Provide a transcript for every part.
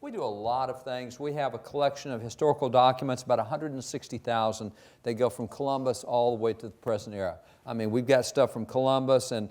We do a lot of things. We have a collection of historical documents, about 160,000. They go from Columbus all the way to the present era. I mean, we've got stuff from Columbus and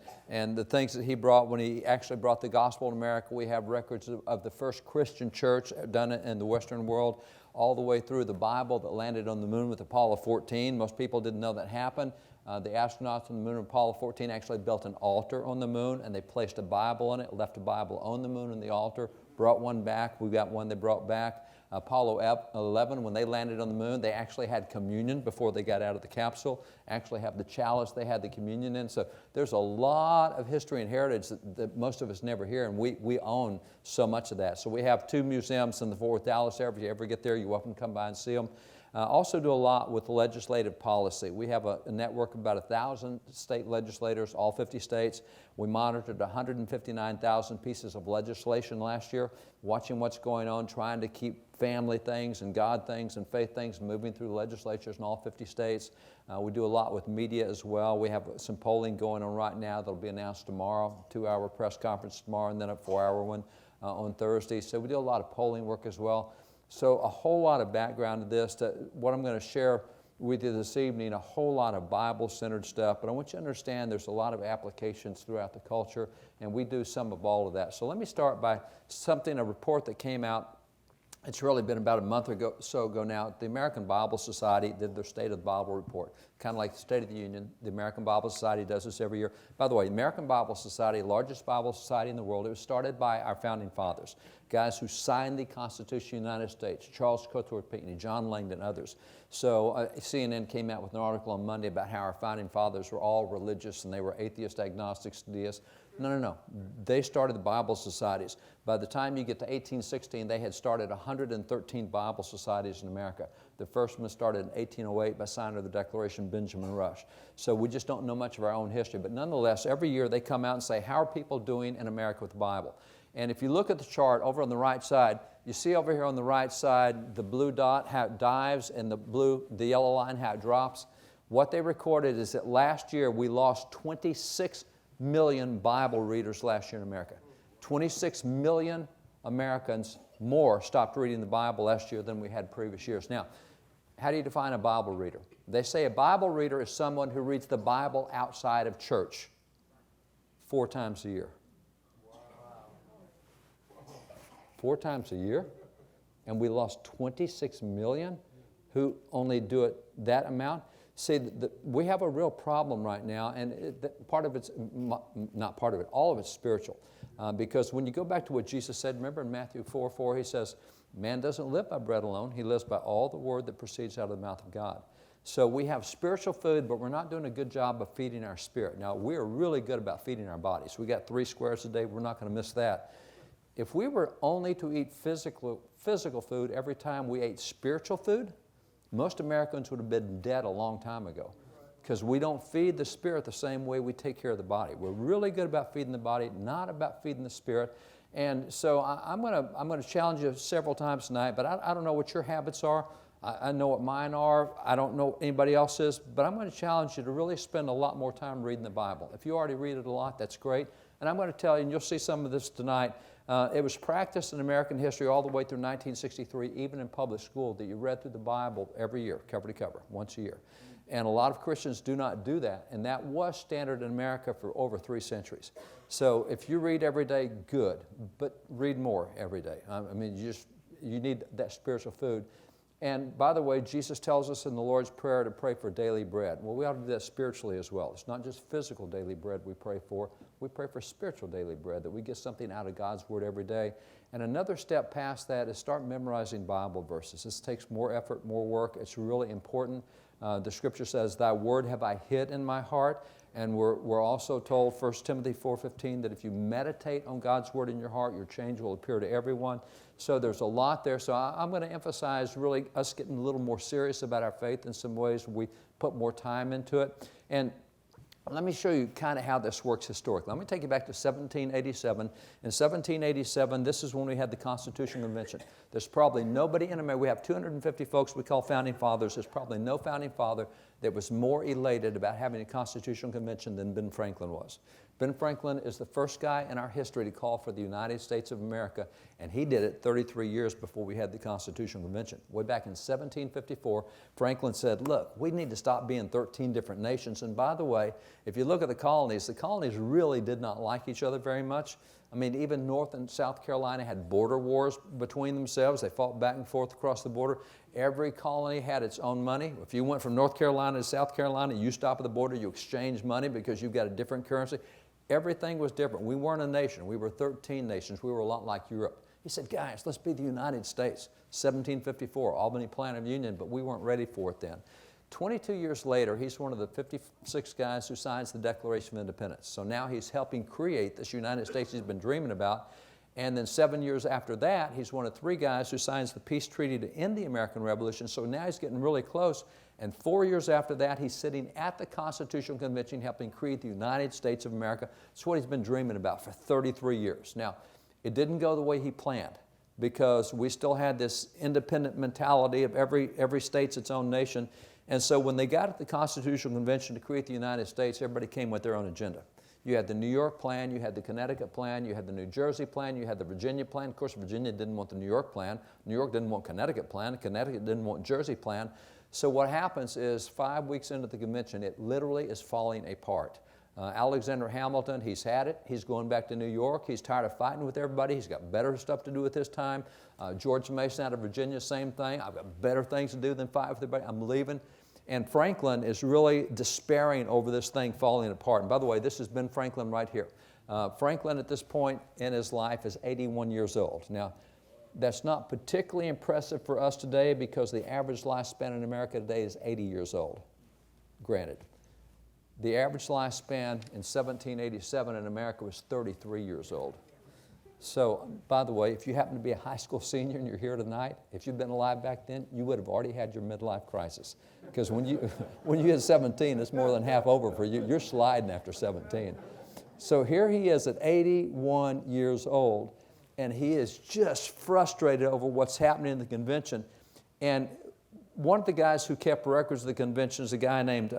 the things that he brought when he actually brought the gospel to America. We have records of the first Christian church done in the Western world, all the way through the Bible that landed on the moon with Apollo 14. Most people didn't know that happened. The astronauts on the moon of Apollo 14 actually built an altar on the moon, and they placed a Bible on it, left a Bible on the moon and the altar, brought one back. We got one they brought back. Apollo 11, when they landed on the moon, they actually had communion before they got out of the capsule, actually have the chalice they had the communion in. So there's a lot of history and heritage that most of us never hear, and we own so much of that. So we have 2 museums in the Fort Worth, Dallas area. If you ever get there, you're welcome to come by and see them. Also do a lot with legislative policy. We have a network of about 1,000 state legislators, all 50 states. We monitored 159,000 pieces of legislation last year, watching what's going on, trying to keep family things and God things and faith things moving through the legislatures in all 50 states. We do a lot with media as well. We have some polling going on right now that'll be announced tomorrow, 2-hour press conference tomorrow, and then a 4-hour one on Thursday. So we do a lot of polling work as well. So a whole lot of background to this, what I'm going to share with you this evening, a whole lot of Bible-centered stuff, but I want you to understand there's a lot of applications throughout the culture, and we do some of all of that. So let me start by a report that came out. It's really been about a month or so ago now. The American Bible Society did their State of the Bible report, kind of like the State of the Union. The American Bible Society does this every year. By the way, the American Bible Society, largest Bible society in the world, it was started by our founding fathers, guys who signed the Constitution of the United States, Charles Cotworth Pinckney, John Langdon, others. So CNN came out with an article on Monday about how our founding fathers were all religious and they were atheists, agnostics, deists. No. They started the Bible societies. By the time you get to 1816, they had started 113 Bible societies in America. The first one started in 1808 by signer of the Declaration, Benjamin Rush. So we just don't know much of our own history. But nonetheless, every year they come out and say, how are people doing in America with the Bible? And if you look at the chart over on the right side, you see over here on the right side the blue dot, how it dives, and the yellow line, how it drops. What they recorded is that last year we lost 26 million Bible readers last year in America. 26 million Americans more stopped reading the Bible last year than we had previous years. Now, how do you define a Bible reader? They say a Bible reader is someone who reads the Bible outside of church 4 times a year. 4 times a year? And we lost 26 million who only do it that amount? See, we have a real problem right now, and part of it's, not part of it, all of it's spiritual. Because when you go back to what Jesus said, remember in Matthew 4:4, he says, man doesn't live by bread alone, he lives by all the word that proceeds out of the mouth of God. So we have spiritual food, but we're not doing a good job of feeding our spirit. Now, we're really good about feeding our bodies. We got 3 squares a day, we're not going to miss that. If we were only to eat physical food every time we ate spiritual food, most Americans would have been dead a long time ago, because we don't feed the spirit the same way we take care of the body. We're really good about feeding the body, not about feeding the spirit. And so I'm going to challenge you several times tonight, but I don't know what your habits are. I know what mine are. I don't know anybody else's, but I'm going to challenge you to really spend a lot more time reading the Bible. If you already read it a lot, that's great. And I'm going to tell you, and you'll see some of this tonight, it was practiced in American history all the way through 1963, even in public school, that you read through the Bible every year, cover to cover, once a year. And a lot of Christians do not do that, and that was standard in America for over 3 centuries. So if you read every day, good, but read more every day. I mean, you need that spiritual food. And by the way, Jesus tells us in the Lord's Prayer to pray for daily bread. Well, we ought to do that spiritually as well. It's not just physical daily bread we pray for spiritual daily bread, that we get something out of God's Word every day. And another step past that is start memorizing Bible verses. This takes more effort, more work. It's really important. The Scripture says, thy word have I hid in my heart. And we're also told, 1 Timothy 4:15, that if you meditate on God's Word in your heart, your change will appear to everyone. So there's a lot there. So I'm going to emphasize really us getting a little more serious about our faith in some ways. We put more time into it. And let me show you kind of how this works historically. Let me take you back to 1787. In 1787, this is when we had the Constitutional Convention. There's probably nobody in America. We have 250 folks we call founding fathers. There's probably no founding father that was more elated about having a constitutional convention than Ben Franklin was. Ben Franklin is the first guy in our history to call for the United States of America, and he did it 33 years before we had the Constitutional Convention. Way back in 1754, Franklin said, look, we need to stop being 13 different nations. And by the way, if you look at the colonies really did not like each other very much. I mean, even North and South Carolina had border wars between themselves. They fought back and forth across the border. Every colony had its own money. If you went from North Carolina to South Carolina, you stop at the border, you exchange money because you've got a different currency. Everything was different. We weren't a nation. We were 13 nations. We were a lot like Europe. He said, guys, let's be the United States. 1754, Albany Plan of Union, but we weren't ready for it then. 22 years later, he's one of the 56 guys who signs the Declaration of Independence. So now he's helping create this United States he's been dreaming about. And then 7 years after that, he's one of 3 guys who signs the peace treaty to end the American Revolution. So now he's getting really close. And 4 years after that, he's sitting at the Constitutional Convention helping create the United States of America. It's what he's been dreaming about for 33 years. Now, it didn't go the way he planned because we still had this independent mentality of every state's its own nation. And so when they got at the Constitutional Convention to create the United States, everybody came with their own agenda. You had the New York plan, you had the Connecticut plan, you had the New Jersey plan, you had the Virginia plan. Of course, Virginia didn't want the New York plan. New York didn't want Connecticut plan. Connecticut didn't want Jersey plan. So what happens is 5 weeks into the convention, it literally is falling apart. Alexander Hamilton, he's had it. He's going back to New York. He's tired of fighting with everybody. He's got better stuff to do with his time. George Mason out of Virginia, same thing. I've got better things to do than fight with everybody. I'm leaving. And Franklin is really despairing over this thing falling apart. And by the way, this has been Franklin right here. Franklin at this point in his life is 81 years old. Now, that's not particularly impressive for us today because the average lifespan in America today is 80 years old, granted. The average lifespan in 1787 in America was 33 years old. So, by the way, if you happen to be a high school senior and you're here tonight, if you'd been alive back then, you would have already had your midlife crisis. Because when you hit 17, it's more than half over for you. You're sliding after 17. So here he is at 81 years old, and he is just frustrated over what's happening in the convention. And one of the guys who kept records of the convention is a guy named,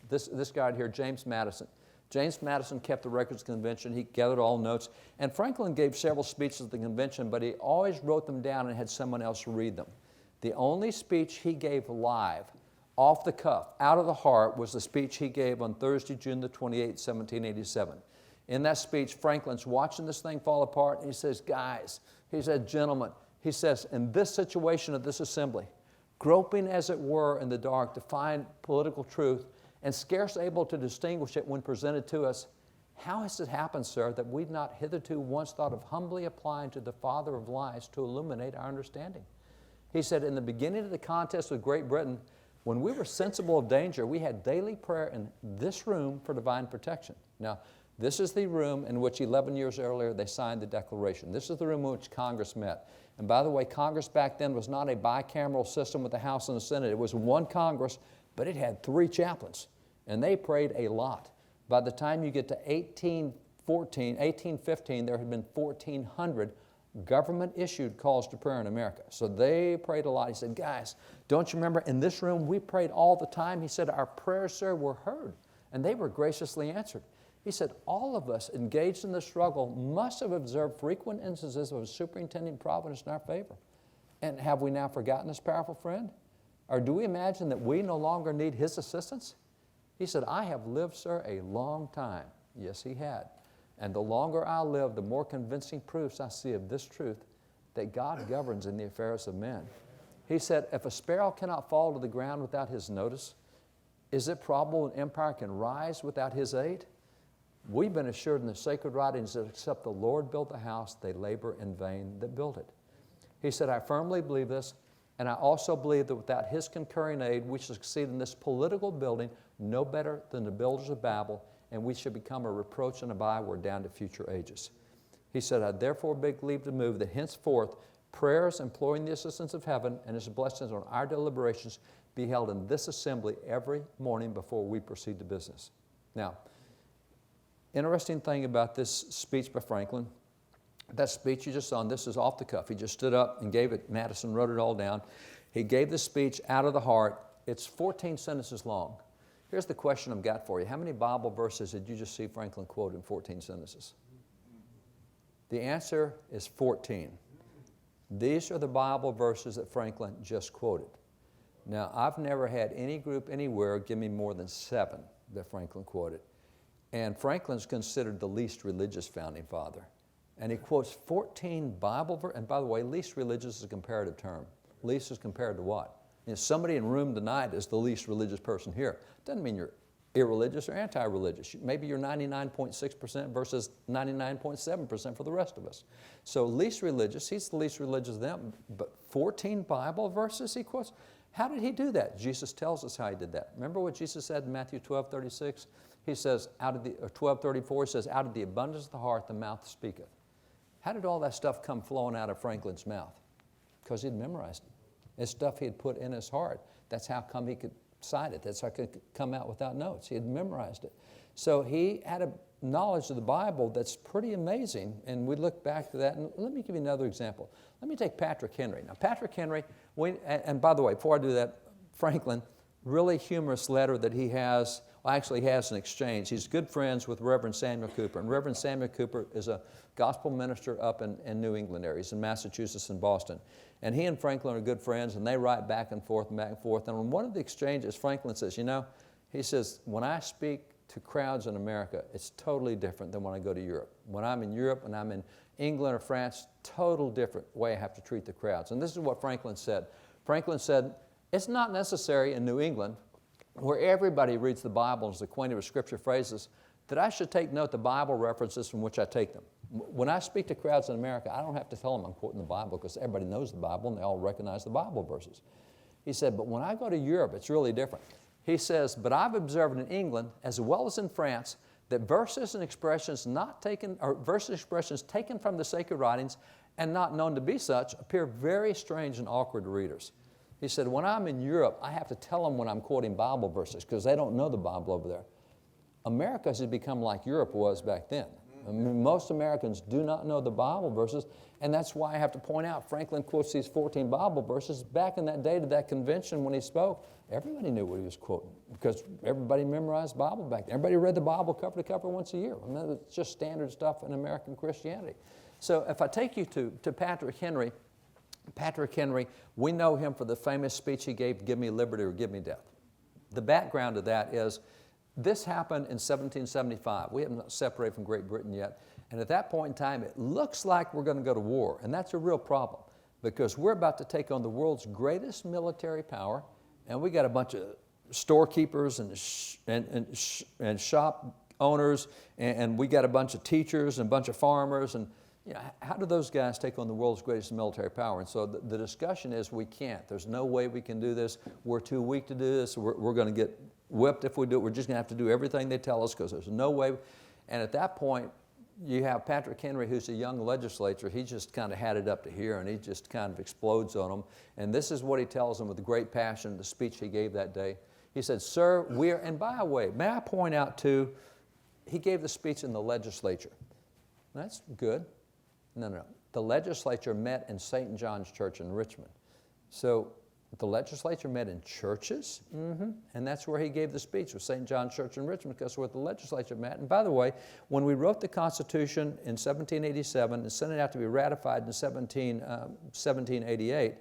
this guy here, James Madison. James Madison kept the records of the convention. He gathered all notes. And Franklin gave several speeches at the convention, but he always wrote them down and had someone else read them. The only speech he gave live, off the cuff, out of the heart, was the speech he gave on Thursday, June the 28th, 1787. In that speech, Franklin's watching this thing fall apart, and he says, guys, he said, gentlemen, he says, in this situation of this assembly, groping as it were in the dark to find political truth, and scarce able to distinguish it when presented to us, how has it happened, sir, that we've not hitherto once thought of humbly applying to the father of lies to illuminate our understanding? He said, in the beginning of the contest with Great Britain, when we were sensible of danger, we had daily prayer in this room for divine protection. Now, this is the room in which 11 years earlier they signed the Declaration. This is the room in which Congress met. And by the way, Congress back then was not a bicameral system with the House and the Senate. It was one Congress, but it had 3 chaplains, and they prayed a lot. By the time you get to 1815, there had been 1,400 government-issued calls to prayer in America. So they prayed a lot. He said, guys, don't you remember in this room we prayed all the time? He said, our prayers, sir, were heard, and they were graciously answered. He said, all of us engaged in the struggle must have observed frequent instances of superintending providence in our favor. And have we now forgotten this powerful friend? Or do we imagine that we no longer need his assistance? He said, I have lived, sir, a long time. Yes, he had. And the longer I live, the more convincing proofs I see of this truth, that God governs in the affairs of men. He said, if a sparrow cannot fall to the ground without his notice, is it probable an empire can rise without his aid? We've been assured in the sacred writings that except the Lord built the house, they labor in vain that build it. He said, I firmly believe this, and I also believe that without his concurring aid, we shall succeed in this political building no better than the builders of Babel, and we should become a reproach and a byword down to future ages. He said, I therefore beg leave to move that henceforth prayers imploring the assistance of heaven and his blessings on our deliberations be held in this assembly every morning before we proceed to business. Now, interesting thing about this speech by Franklin, that speech you just saw, and this is off the cuff. He just stood up and gave it. Madison wrote it all down. He gave the speech out of the heart, it's 14 sentences long. Here's the question I've got for you. How many Bible verses did you just see Franklin quote in 14 sentences? The answer is 14. These are the Bible verses that Franklin just quoted. Now, I've never had any group anywhere give me more than 7 that Franklin quoted. And Franklin's considered the least religious founding father. And he quotes 14 Bible verses. And by the way, least religious is a comparative term. Least is compared to what? You know, somebody in the room tonight is the least religious person here. Doesn't mean you're irreligious or anti-religious. Maybe you're 99.6% versus 99.7% for the rest of us. So least religious, he's the least religious of them, but 14 Bible verses he quotes. How did he do that? Jesus tells us how he did that. Remember what Jesus said in Matthew 12:36? He says, 12:34, he says, out of the abundance of the heart, the mouth speaketh. How did all that stuff come flowing out of Franklin's mouth? Because he'd memorized it. It's stuff he had put in his heart. That's how come he could cite it. That's how it could come out without notes. He had memorized it. So he had a knowledge of the Bible that's pretty amazing, and we look back to that. And let me give you another example. Let me take Patrick Henry. Now, Patrick Henry, and by the way, before I do that, Franklin, really humorous letter that he has, well, actually he has an exchange. He's good friends with Reverend Samuel Cooper, and Reverend Samuel Cooper is a gospel minister up in New England area. He's in Massachusetts and Boston. And he and Franklin are good friends, and they write back and forth and back and forth. And on one of the exchanges, Franklin says, you know, he says, when I speak to crowds in America, it's totally different than when I go to Europe. When I'm in Europe, when I'm in England or France, total different way I have to treat the crowds. And this is what Franklin said. Franklin said, it's not necessary in New England, where everybody reads the Bible and is acquainted with scripture phrases, that I should take note of the Bible references from which I take them. When I speak to crowds in America, I don't have to tell them I'm quoting the Bible because everybody knows the Bible and they all recognize the Bible verses. He said, but when I go to Europe, it's really different. He says, but I've observed in England, as well as in France, that verses and expressions taken from the sacred writings and not known to be such appear very strange and awkward to readers. He said, when I'm in Europe, I have to tell them when I'm quoting Bible verses because they don't know the Bible over there. America has become like Europe was back then. I mean, most Americans do not know the Bible verses, and that's why I have to point out Franklin quotes these 14 Bible verses. Back in that day to that convention when he spoke, everybody knew what he was quoting because everybody memorized Bible back then. Everybody read the Bible cover to cover once a year. I mean, it's just standard stuff in American Christianity. So if I take you to Patrick Henry, we know him for the famous speech he gave, "Give me liberty or give me death." The background of that is this happened in 1775. We haven't separated from Great Britain yet. And at that point in time, it looks like we're going to go to war. And that's a real problem because we're about to take on the world's greatest military power. And we got a bunch of storekeepers and shop owners. And we got a bunch of teachers and a bunch of farmers. And you know, how do those guys take on the world's greatest military power? And so the discussion is we can't. There's no way we can do this. We're too weak to do this. We're going to get whipped if we do it. We're just going to have to do everything they tell us because there's no way. And at that point, you have Patrick Henry, who's a young legislator. He just kind of had it up to here, and he just kind of explodes on them. And this is what he tells them with great passion, the speech he gave that day. He said, sir, we are, and by the way, may I point out too, he gave the speech in the legislature. That's good. No. The legislature met in St. John's Church in Richmond. So the legislature met in churches, and that's where he gave the speech, was St. John's Church in Richmond, because that's where the legislature met. And by the way, when we wrote the Constitution in 1787 and sent it out to be ratified in 1788,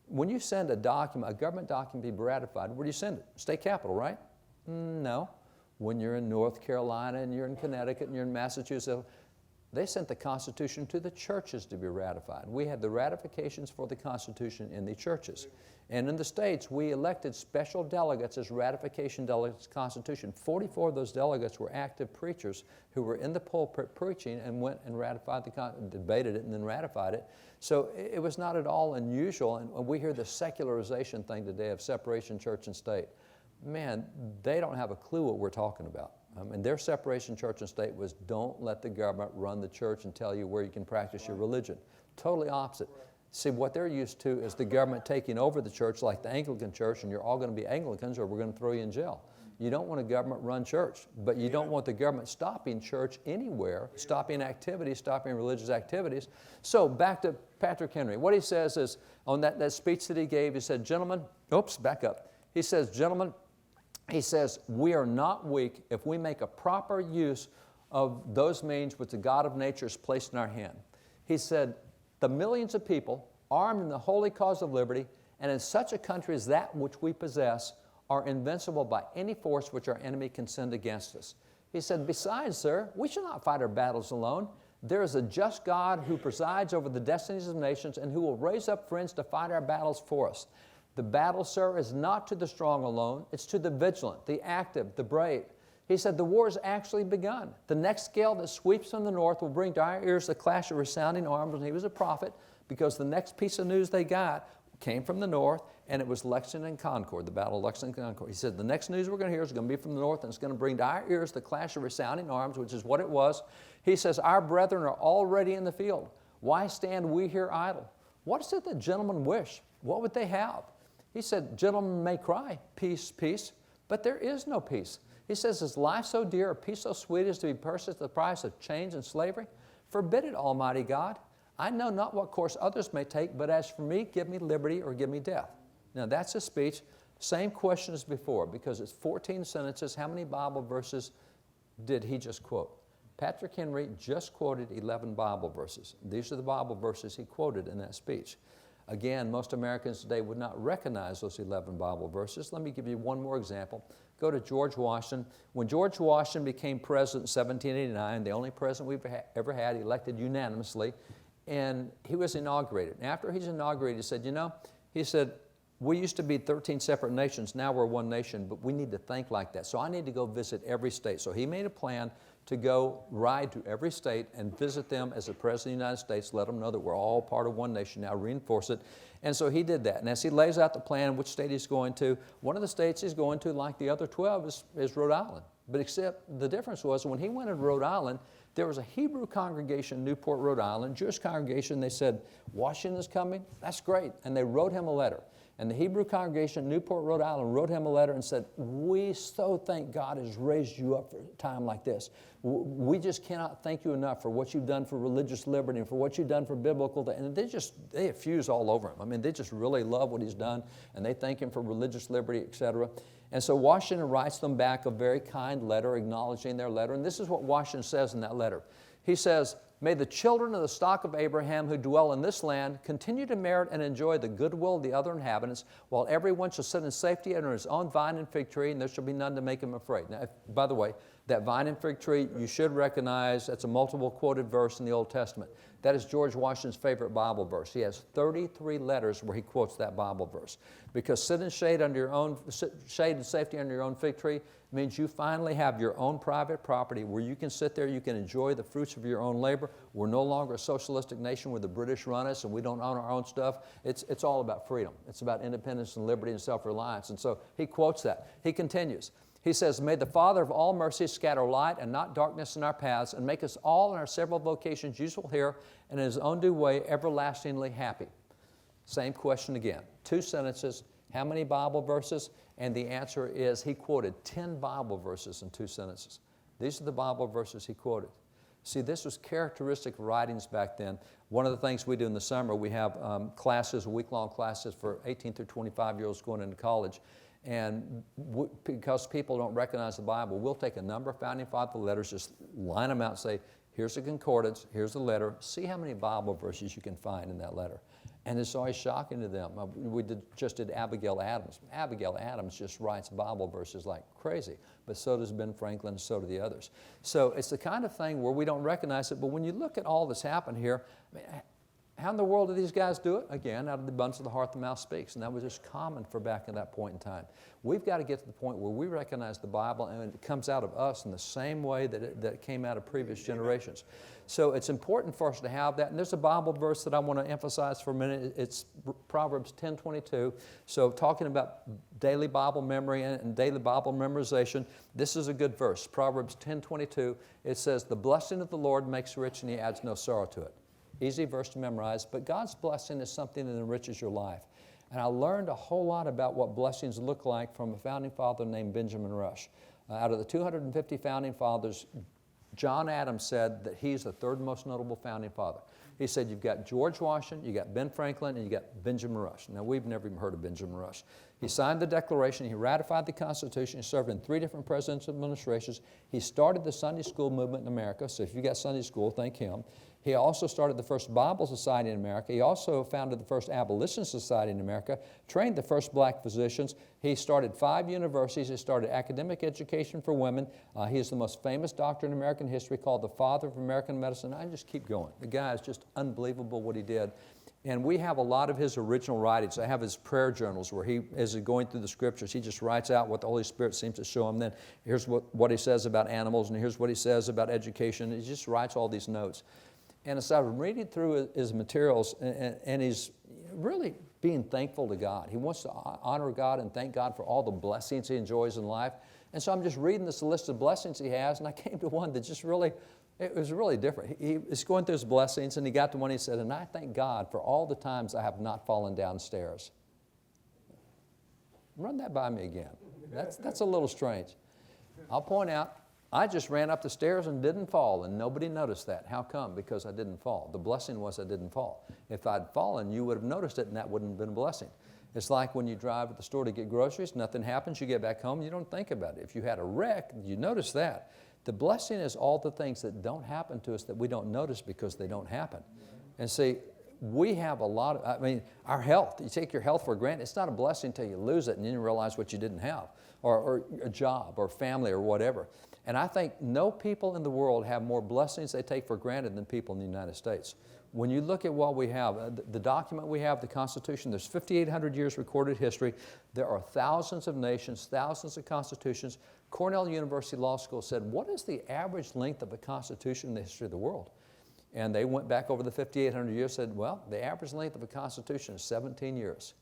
when you send a document, a government document to be ratified, where do you send it? State capitol, right? No. When you're in North Carolina and you're in Connecticut and you're in Massachusetts, they sent the Constitution to the churches to be ratified. We had the ratifications for the Constitution in the churches. And in the states, we elected special delegates as ratification delegates to the Constitution. 44 of those delegates were active preachers who were in the pulpit preaching and went and ratified debated it and then ratified it. So it was not at all unusual. And we hear the secularization thing today of separation church and state. Man, they don't have a clue what we're talking about. And their separation church and state was don't let the government run the church and tell you where you can practice your religion. Totally opposite. See, what they're used to is the government taking over the church like the Anglican church, and you're all going to be Anglicans or we're going to throw you in jail. You don't want a government-run church, but you don't want the government stopping church anywhere, stopping activities, stopping religious activities. So back to Patrick Henry. What he says is, on that speech that he gave, he said, gentlemen, back up. He says, gentlemen, he says, we are not weak if we make a proper use of those means which the God of nature has placed in our hand. He said, the millions of people armed in the holy cause of liberty and in such a country as that which we possess are invincible by any force which our enemy can send against us. He said, besides, sir, we shall not fight our battles alone. There is a just God who presides over the destinies of nations and who will raise up friends to fight our battles for us. The battle, sir, is not to the strong alone. It's to the vigilant, the active, the brave. He said, the war has actually begun. The next gale that sweeps from the north will bring to our ears the clash of resounding arms. And he was a prophet because the next piece of news they got came from the north, and it was Lexington and Concord, the Battle of Lexington and Concord. He said, the next news we're going to hear is going to be from the north, and it's going to bring to our ears the clash of resounding arms, which is what it was. He says, our brethren are already in the field. Why stand we here idle? What is it that gentlemen wish? What would they have? He said, gentlemen may cry, peace, peace, but there is no peace. He says, is life so dear, or peace so sweet as to be purchased at the price of chains and slavery? Forbid it, Almighty God. I know not what course others may take, but as for me, give me liberty or give me death. Now that's a speech, same question as before, because it's 14 sentences. How many Bible verses did he just quote? Patrick Henry just quoted 11 Bible verses. These are the Bible verses he quoted in that speech. Again, most Americans today would not recognize those 11 Bible verses. Let me give you one more example. Go to George Washington. When George Washington became president in 1789, the only president we've ever had, elected unanimously, and he was inaugurated. And after he's inaugurated, he said, you know, he said, we used to be 13 separate nations, now we're one nation, but we need to think like that. So I need to go visit every state. So he made a plan to go ride to every state and visit them as the President of the United States, let them know that we're all part of one nation now, reinforce it. And so he did that. And as he lays out the plan, which state he's going to, one of the states he's going to, like the other 12, is Rhode Island. But except the difference was when he went to Rhode Island, there was a Hebrew congregation in Newport, Rhode Island, Jewish congregation. They said, Washington's coming? That's great. And they wrote him a letter. And the Hebrew congregation in Newport, Rhode Island wrote him a letter and said, we so thank God has raised you up for a time like this. We just cannot thank you enough for what you've done for religious liberty and for what you've done for biblical. And they effuse all over him. I mean, they just really love what he's done, and they thank him for religious liberty, etc. And so Washington writes them back a very kind letter acknowledging their letter. And this is what Washington says in that letter. He says, may the children of the stock of Abraham who dwell in this land continue to merit and enjoy the goodwill of the other inhabitants, while everyone shall sit in safety under his own vine and fig tree, and there shall be none to make him afraid. Now, by the way, that vine and fig tree, you should recognize that's a multiple quoted verse in the Old Testament. That is George Washington's favorite Bible verse. He has 33 letters where he quotes that Bible verse. Because sit in shade and safety under your own fig tree means you finally have your own private property where you can sit there, you can enjoy the fruits of your own labor. We're no longer a socialistic nation where the British run us and we don't own our own stuff. It's all about freedom. It's about independence and liberty and self-reliance. And so he quotes that. He continues. He says, may the Father of all mercy scatter light and not darkness in our paths and make us all in our several vocations useful here and in his own due way everlastingly happy. Same question again. 2 sentences. How many Bible verses? And the answer is he quoted 10 Bible verses in 2 sentences. These are the Bible verses he quoted. See, this was characteristic writings back then. One of the things we do in the summer, we have classes, week-long classes for 18 through 25-year-olds going into college. And because people don't recognize the Bible, we'll take a number of Founding Father letters, just line them out and say, here's a concordance, here's the letter. See how many Bible verses you can find in that letter. And it's always shocking to them. We just did Abigail Adams. Abigail Adams just writes Bible verses like crazy, but so does Ben Franklin, so do the others. So it's the kind of thing where we don't recognize it, but when you look at all that's happened here, I mean, how in the world do these guys do it? Again, out of the abundance of the heart, the mouth speaks. And that was just common for back in that point in time. We've got to get to the point where we recognize the Bible and it comes out of us in the same way that it came out of previous generations. So it's important for us to have that. And there's a Bible verse that I want to emphasize for a minute. It's Proverbs 10:22. So talking about daily Bible memory and daily Bible memorization, this is a good verse. Proverbs 10:22. It says, the blessing of the Lord makes rich and he adds no sorrow to it. Easy verse to memorize, but God's blessing is something that enriches your life. And I learned a whole lot about what blessings look like from a founding father named Benjamin Rush. Out of the 250 founding fathers, John Adams said that he's the 3rd most notable founding father. He said, you've got George Washington, you got Ben Franklin, and you got Benjamin Rush. Now, we've never even heard of Benjamin Rush. He signed the Declaration, he ratified the Constitution, he served in 3 different presidential administrations. He started the Sunday school movement in America, so if you got Sunday school, thank him. He also started the first Bible Society in America. He also founded the first Abolition Society in America, trained the first black physicians. He started 5 universities. He started academic education for women. He is the most famous doctor in American history, called the father of American medicine. I just keep going. The guy is just unbelievable what he did. And we have a lot of his original writings. I have his prayer journals where he, as he's going through the scriptures, he just writes out what the Holy Spirit seems to show him. Then here's what he says about animals, and here's what he says about education. He just writes all these notes. And as I was reading through his materials, and he's really being thankful to God. He wants to honor God and thank God for all the blessings he enjoys in life. And so I'm just reading this list of blessings he has, and I came to one that just really, it was really different. He was going through his blessings, and he got to one, he said, and I thank God for all the times I have not fallen downstairs. Run that by me again. That's a little strange. I'll point out, I just ran up the stairs and didn't fall, and nobody noticed that. How come? Because I didn't fall. The blessing was I didn't fall. If I'd fallen, you would have noticed it, and that wouldn't have been a blessing. It's like when you drive to the store to get groceries, nothing happens, you get back home, you don't think about it. If you had a wreck, you notice that. The blessing is all the things that don't happen to us that we don't notice because they don't happen. And see, we have a lot of, our health, you take your health for granted. It's not a blessing until you lose it and then you realize what you didn't have, or a job or family or whatever. And I think no people in the world have more blessings they take for granted than people in the United States. When you look at what we have, the document we have, the Constitution, there's 5,800 years recorded history. There are thousands of nations, thousands of constitutions. Cornell University Law School said, what is the average length of a constitution in the history of the world? And they went back over the 5,800 years and said, well, the average length of a constitution is 17 years.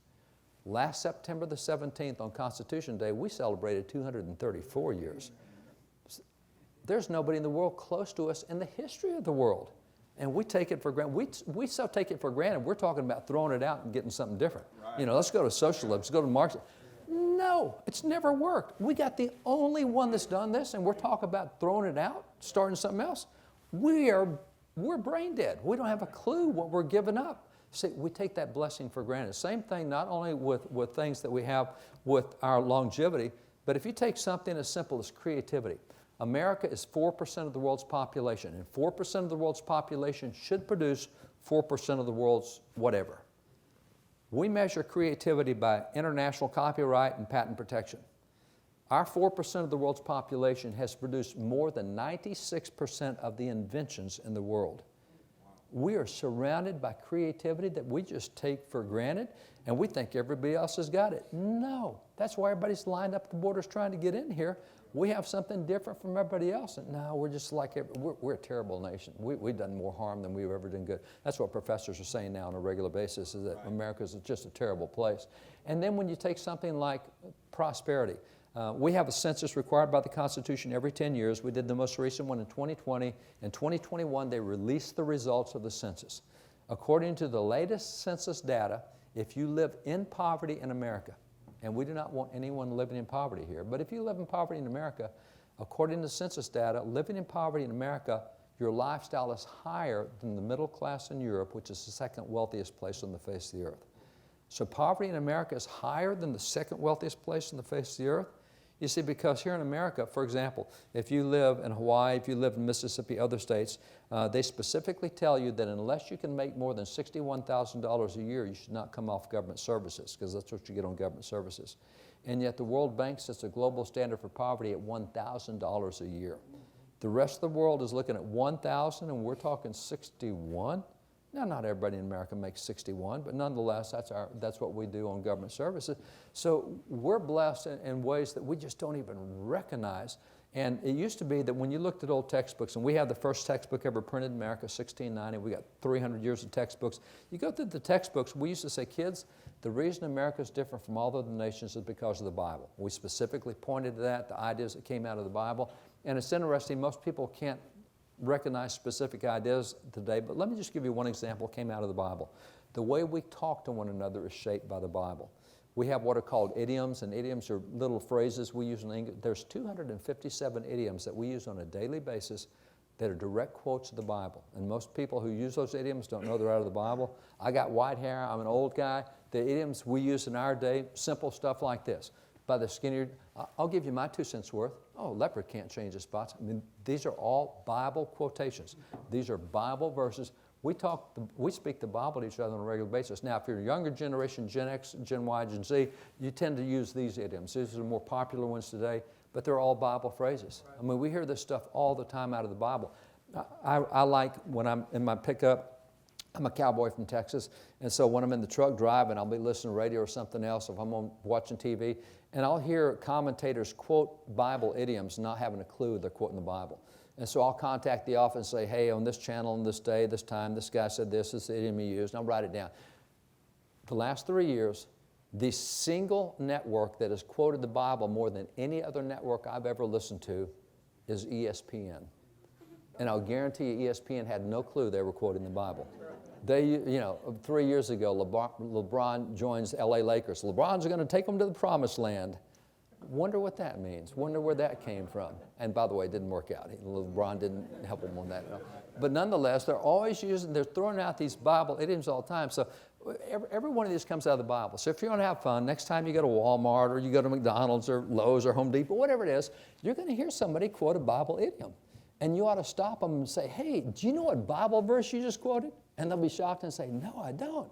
Last September the 17th on Constitution Day, we celebrated 234 years. There's nobody in the world close to us in the history of the world. And we take it for granted. We so take it for granted. We're talking about throwing it out and getting something different. Right. You know, let's go to socialism, let's go to Marxism. No, it's never worked. We got the only one that's done this, and we're talking about throwing it out, starting something else. We're brain dead. We don't have a clue what we're giving up. See, we take that blessing for granted. Same thing not only with things that we have with our longevity, but if you take something as simple as creativity. America is 4% of the world's population, and 4% of the world's population should produce 4% of the world's whatever. We measure creativity by international copyright and patent protection. Our 4% of the world's population has produced more than 96% of the inventions in the world. We are surrounded by creativity that we just take for granted, and we think everybody else has got it. No, that's why everybody's lined up at the borders trying to get in here. We have something different from everybody else. And no, we're just like, we're a terrible nation. We've done more harm than we've ever done good. That's what professors are saying now on a regular basis, is that America is just a terrible place. And then when you take something like prosperity, we have a census required by the Constitution every 10 years. We did the most recent one in 2020. In 2021, they released the results of the census. According to the latest census data, if you live in poverty in America, and we do not want anyone living in poverty here, but if you live in poverty in America, according to census data, living in poverty in America, your lifestyle is higher than the middle class in Europe, which is the second wealthiest place on the face of the earth. So poverty in America is higher than the second wealthiest place on the face of the earth. You see, because here in America, for example, if you live in Hawaii, if you live in Mississippi, other states, they specifically tell you that unless you can make more than $61,000 a year, you should not come off government services, because that's what you get on government services. And yet the World Bank sets a global standard for poverty at $1,000 a year. The rest of the world is looking at $1,000, and we're talking $61,000. Now, not everybody in America makes 61, but nonetheless, that's what we do on government services. So we're blessed in ways that we just don't even recognize. And it used to be that when you looked at old textbooks, and we have the first textbook ever printed in America, 1690, we got 300 years of textbooks. You go through the textbooks, we used to say, kids, the reason America is different from all other nations is because of the Bible. We specifically pointed to that, the ideas that came out of the Bible. And it's interesting, most people can't recognize specific ideas today, but let me just give you one example that came out of the Bible. The way we talk to one another is shaped by the Bible. We have what are called idioms, and idioms are little phrases we use in English. There's 257 idioms that we use on a daily basis that are direct quotes of the Bible. And most people who use those idioms don't know they're out of the Bible. I got white hair, I'm an old guy. The idioms we use in our day, simple stuff like this. By the skin, I'll give you my 2 cents worth. Oh, leopard can't change his spots. I mean, these are all Bible quotations. These are Bible verses. We speak the Bible to each other on a regular basis. Now, if you're a younger generation, Gen X, Gen Y, Gen Z, you tend to use these idioms. These are the more popular ones today, but they're all Bible phrases. I mean, we hear this stuff all the time out of the Bible. I like when I'm in my pickup, I'm a cowboy from Texas, and so when I'm in the truck driving, I'll be listening to radio or something else, if I'm watching TV, and I'll hear commentators quote Bible idioms not having a clue they're quoting the Bible. And so I'll contact the office and say, hey, on this channel, on this day, this time, this guy said this is the idiom he used, and I'll write it down. The last 3 years, the single network that has quoted the Bible more than any other network I've ever listened to is ESPN. And I'll guarantee you ESPN had no clue they were quoting the Bible. They, 3 years ago, LeBron joins LA Lakers. LeBron's going to take them to the promised land. Wonder what that means. Wonder where that came from. And by the way, it didn't work out. LeBron didn't help him on that. But nonetheless, they're throwing out these Bible idioms all the time. So every one of these comes out of the Bible. So if you want to have fun, next time you go to Walmart or you go to McDonald's or Lowe's or Home Depot, whatever it is, you're going to hear somebody quote a Bible idiom. And you ought to stop them and say, hey, do you know what Bible verse you just quoted? And they'll be shocked and say, no, I don't.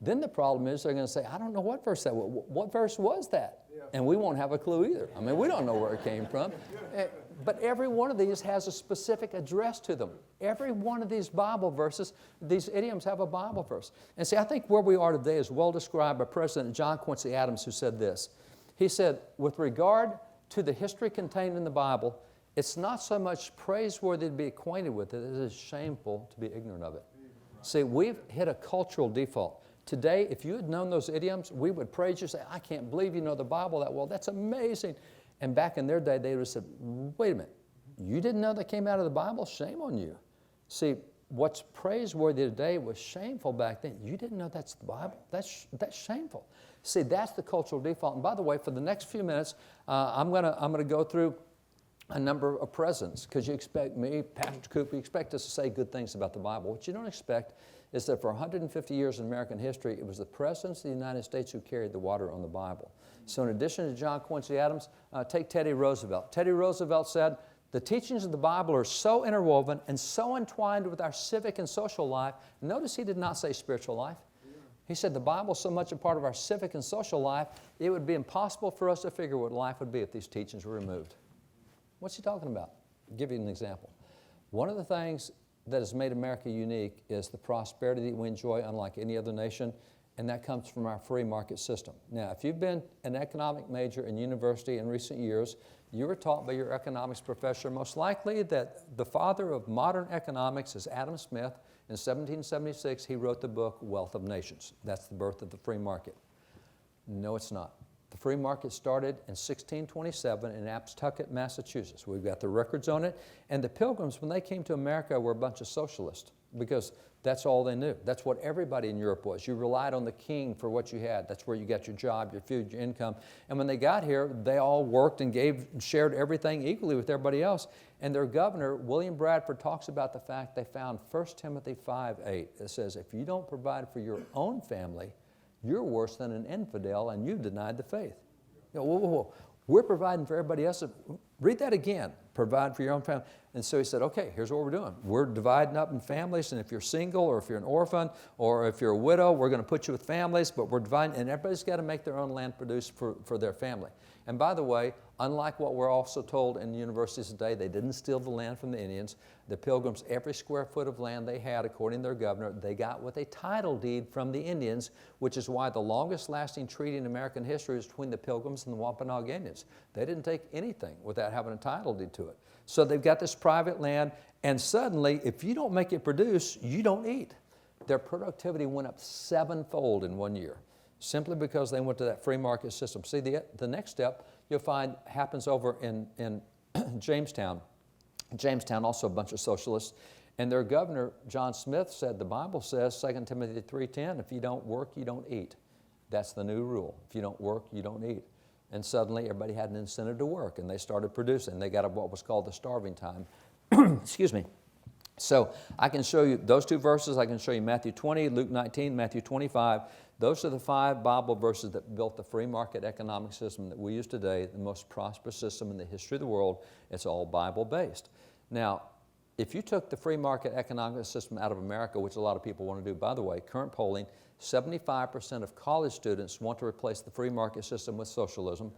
Then the problem is they're going to say, I don't know what verse that was. What verse was that? Yeah. And we won't have a clue either. I mean, we don't know where it came from. But every one of these has a specific address to them. Every one of these Bible verses, these idioms have a Bible verse. And see, I think where we are today is well described by President John Quincy Adams, who said this. He said, with regard to the history contained in the Bible, it's not so much praiseworthy to be acquainted with it, it is shameful to be ignorant of it. See, we've hit a cultural default. Today, if you had known those idioms, we would praise you, say, I can't believe you know the Bible that well. That's amazing. And back in their day, they would have said, wait a minute, you didn't know that came out of the Bible? Shame on you. See, what's praiseworthy today was shameful back then. You didn't know that's the Bible? That's shameful. See, that's the cultural default. And by the way, for the next few minutes, I'm gonna go through a number of presidents, because you expect me, Pastor Coop, you expect us to say good things about the Bible. What you don't expect is that for 150 years in American history, it was the presidents of the United States who carried the water on the Bible. So in addition to John Quincy Adams, take Teddy Roosevelt. Teddy Roosevelt said, the teachings of the Bible are so interwoven and so entwined with our civic and social life. Notice he did not say spiritual life. He said the Bible is so much a part of our civic and social life, it would be impossible for us to figure what life would be if these teachings were removed. What's he talking about? I'll give you an example. One of the things that has made America unique is the prosperity that we enjoy unlike any other nation, and that comes from our free market system. Now, if you've been an economic major in university in recent years, you were taught by your economics professor most likely that the father of modern economics is Adam Smith. In 1776, he wrote the book Wealth of Nations. That's the birth of the free market. No, it's not. The free market started in 1627 in Abtucket, Massachusetts. We've got the records on it. And the Pilgrims, when they came to America, were a bunch of socialists because that's all they knew. That's what everybody in Europe was. You relied on the king for what you had. That's where you got your job, your food, your income. And when they got here, they all worked and shared everything equally with everybody else. And their governor, William Bradford, talks about the fact they found 1 Timothy 5:8. It says, if you don't provide for your own family, you're worse than an infidel and you've denied the faith. You know, whoa. We're providing for everybody else. Read that again. Provide for your own family. And so he said, okay, here's what we're doing. We're dividing up in families, and if you're single or if you're an orphan or if you're a widow, we're going to put you with families, but we're dividing, and everybody's got to make their own land produce for their family. And by the way, unlike what we're also told in universities today, they didn't steal the land from the Indians. The Pilgrims, every square foot of land they had, according to their governor, they got with a title deed from the Indians, which is why the longest lasting treaty in American history is between the Pilgrims and the Wampanoag Indians. They didn't take anything without having a title deed to it. So they've got this private land, and suddenly, if you don't make it produce, you don't eat. Their productivity went up 7-fold in 1 year, simply because they went to that free market system. See, the next step you'll find happens over in Jamestown. Jamestown, also a bunch of socialists. And their governor, John Smith, said the Bible says, 2 Timothy 3:10, if you don't work, you don't eat. That's the new rule. If you don't work, you don't eat. And suddenly everybody had an incentive to work, and they started producing. They got what was called the starving time. Excuse me. So I can show you those two verses. I can show you Matthew 20, Luke 19, Matthew 25. Those are the 5 Bible verses that built the free market economic system that we use today, the most prosperous system in the history of the world. It's all Bible-based. Now, if you took the free market economic system out of America, which a lot of people want to do, by the way, current polling, 75% of college students want to replace the free market system with socialism.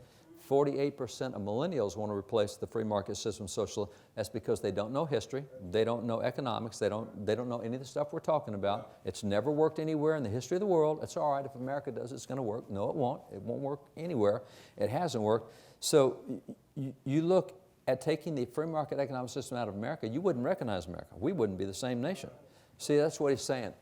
48% of millennials want to replace the free market system with socialism. That's because they don't know history, they don't know economics, they don't know any of the stuff we're talking about. It's never worked anywhere in the history of the world. It's all right, if America does, it's going to work. No, it won't. It won't work anywhere. It hasn't worked. So you look at taking the free market economic system out of America, you wouldn't recognize America. We wouldn't be the same nation. See, that's what he's saying.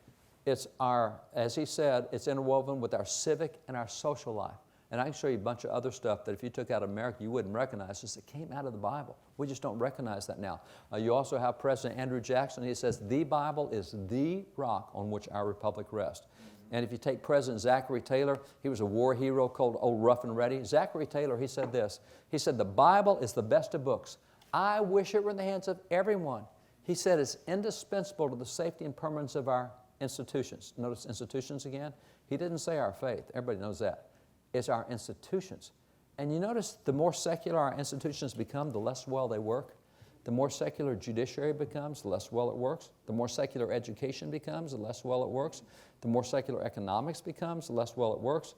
It's our, as he said, it's interwoven with our civic and our social life. And I can show you a bunch of other stuff that if you took out of America, you wouldn't recognize this. It came out of the Bible. We just don't recognize that now. You also have President Andrew Jackson. He says, the Bible is the rock on which our republic rests. And if you take President Zachary Taylor, he was a war hero called Old Rough and Ready. Zachary Taylor, he said this. He said, the Bible is the best of books. I wish it were in the hands of everyone. He said it's indispensable to the safety and permanence of our institutions. Notice institutions again. He didn't say our faith. Everybody knows that. It's our institutions. And you notice the more secular our institutions become, the less well they work. The more secular judiciary becomes, the less well it works. The more secular education becomes, the less well it works. The more secular economics becomes, the less well it works.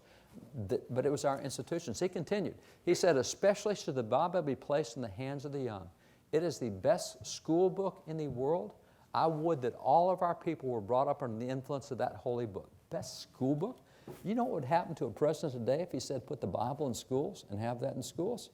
But it was our institutions. He continued. He said, especially should the Bible be placed in the hands of the young. It is the best school book in the world. I would that all of our people were brought up under the influence of that holy book. Best school book? You know what would happen to a president today if he said put the Bible in schools and have that in schools?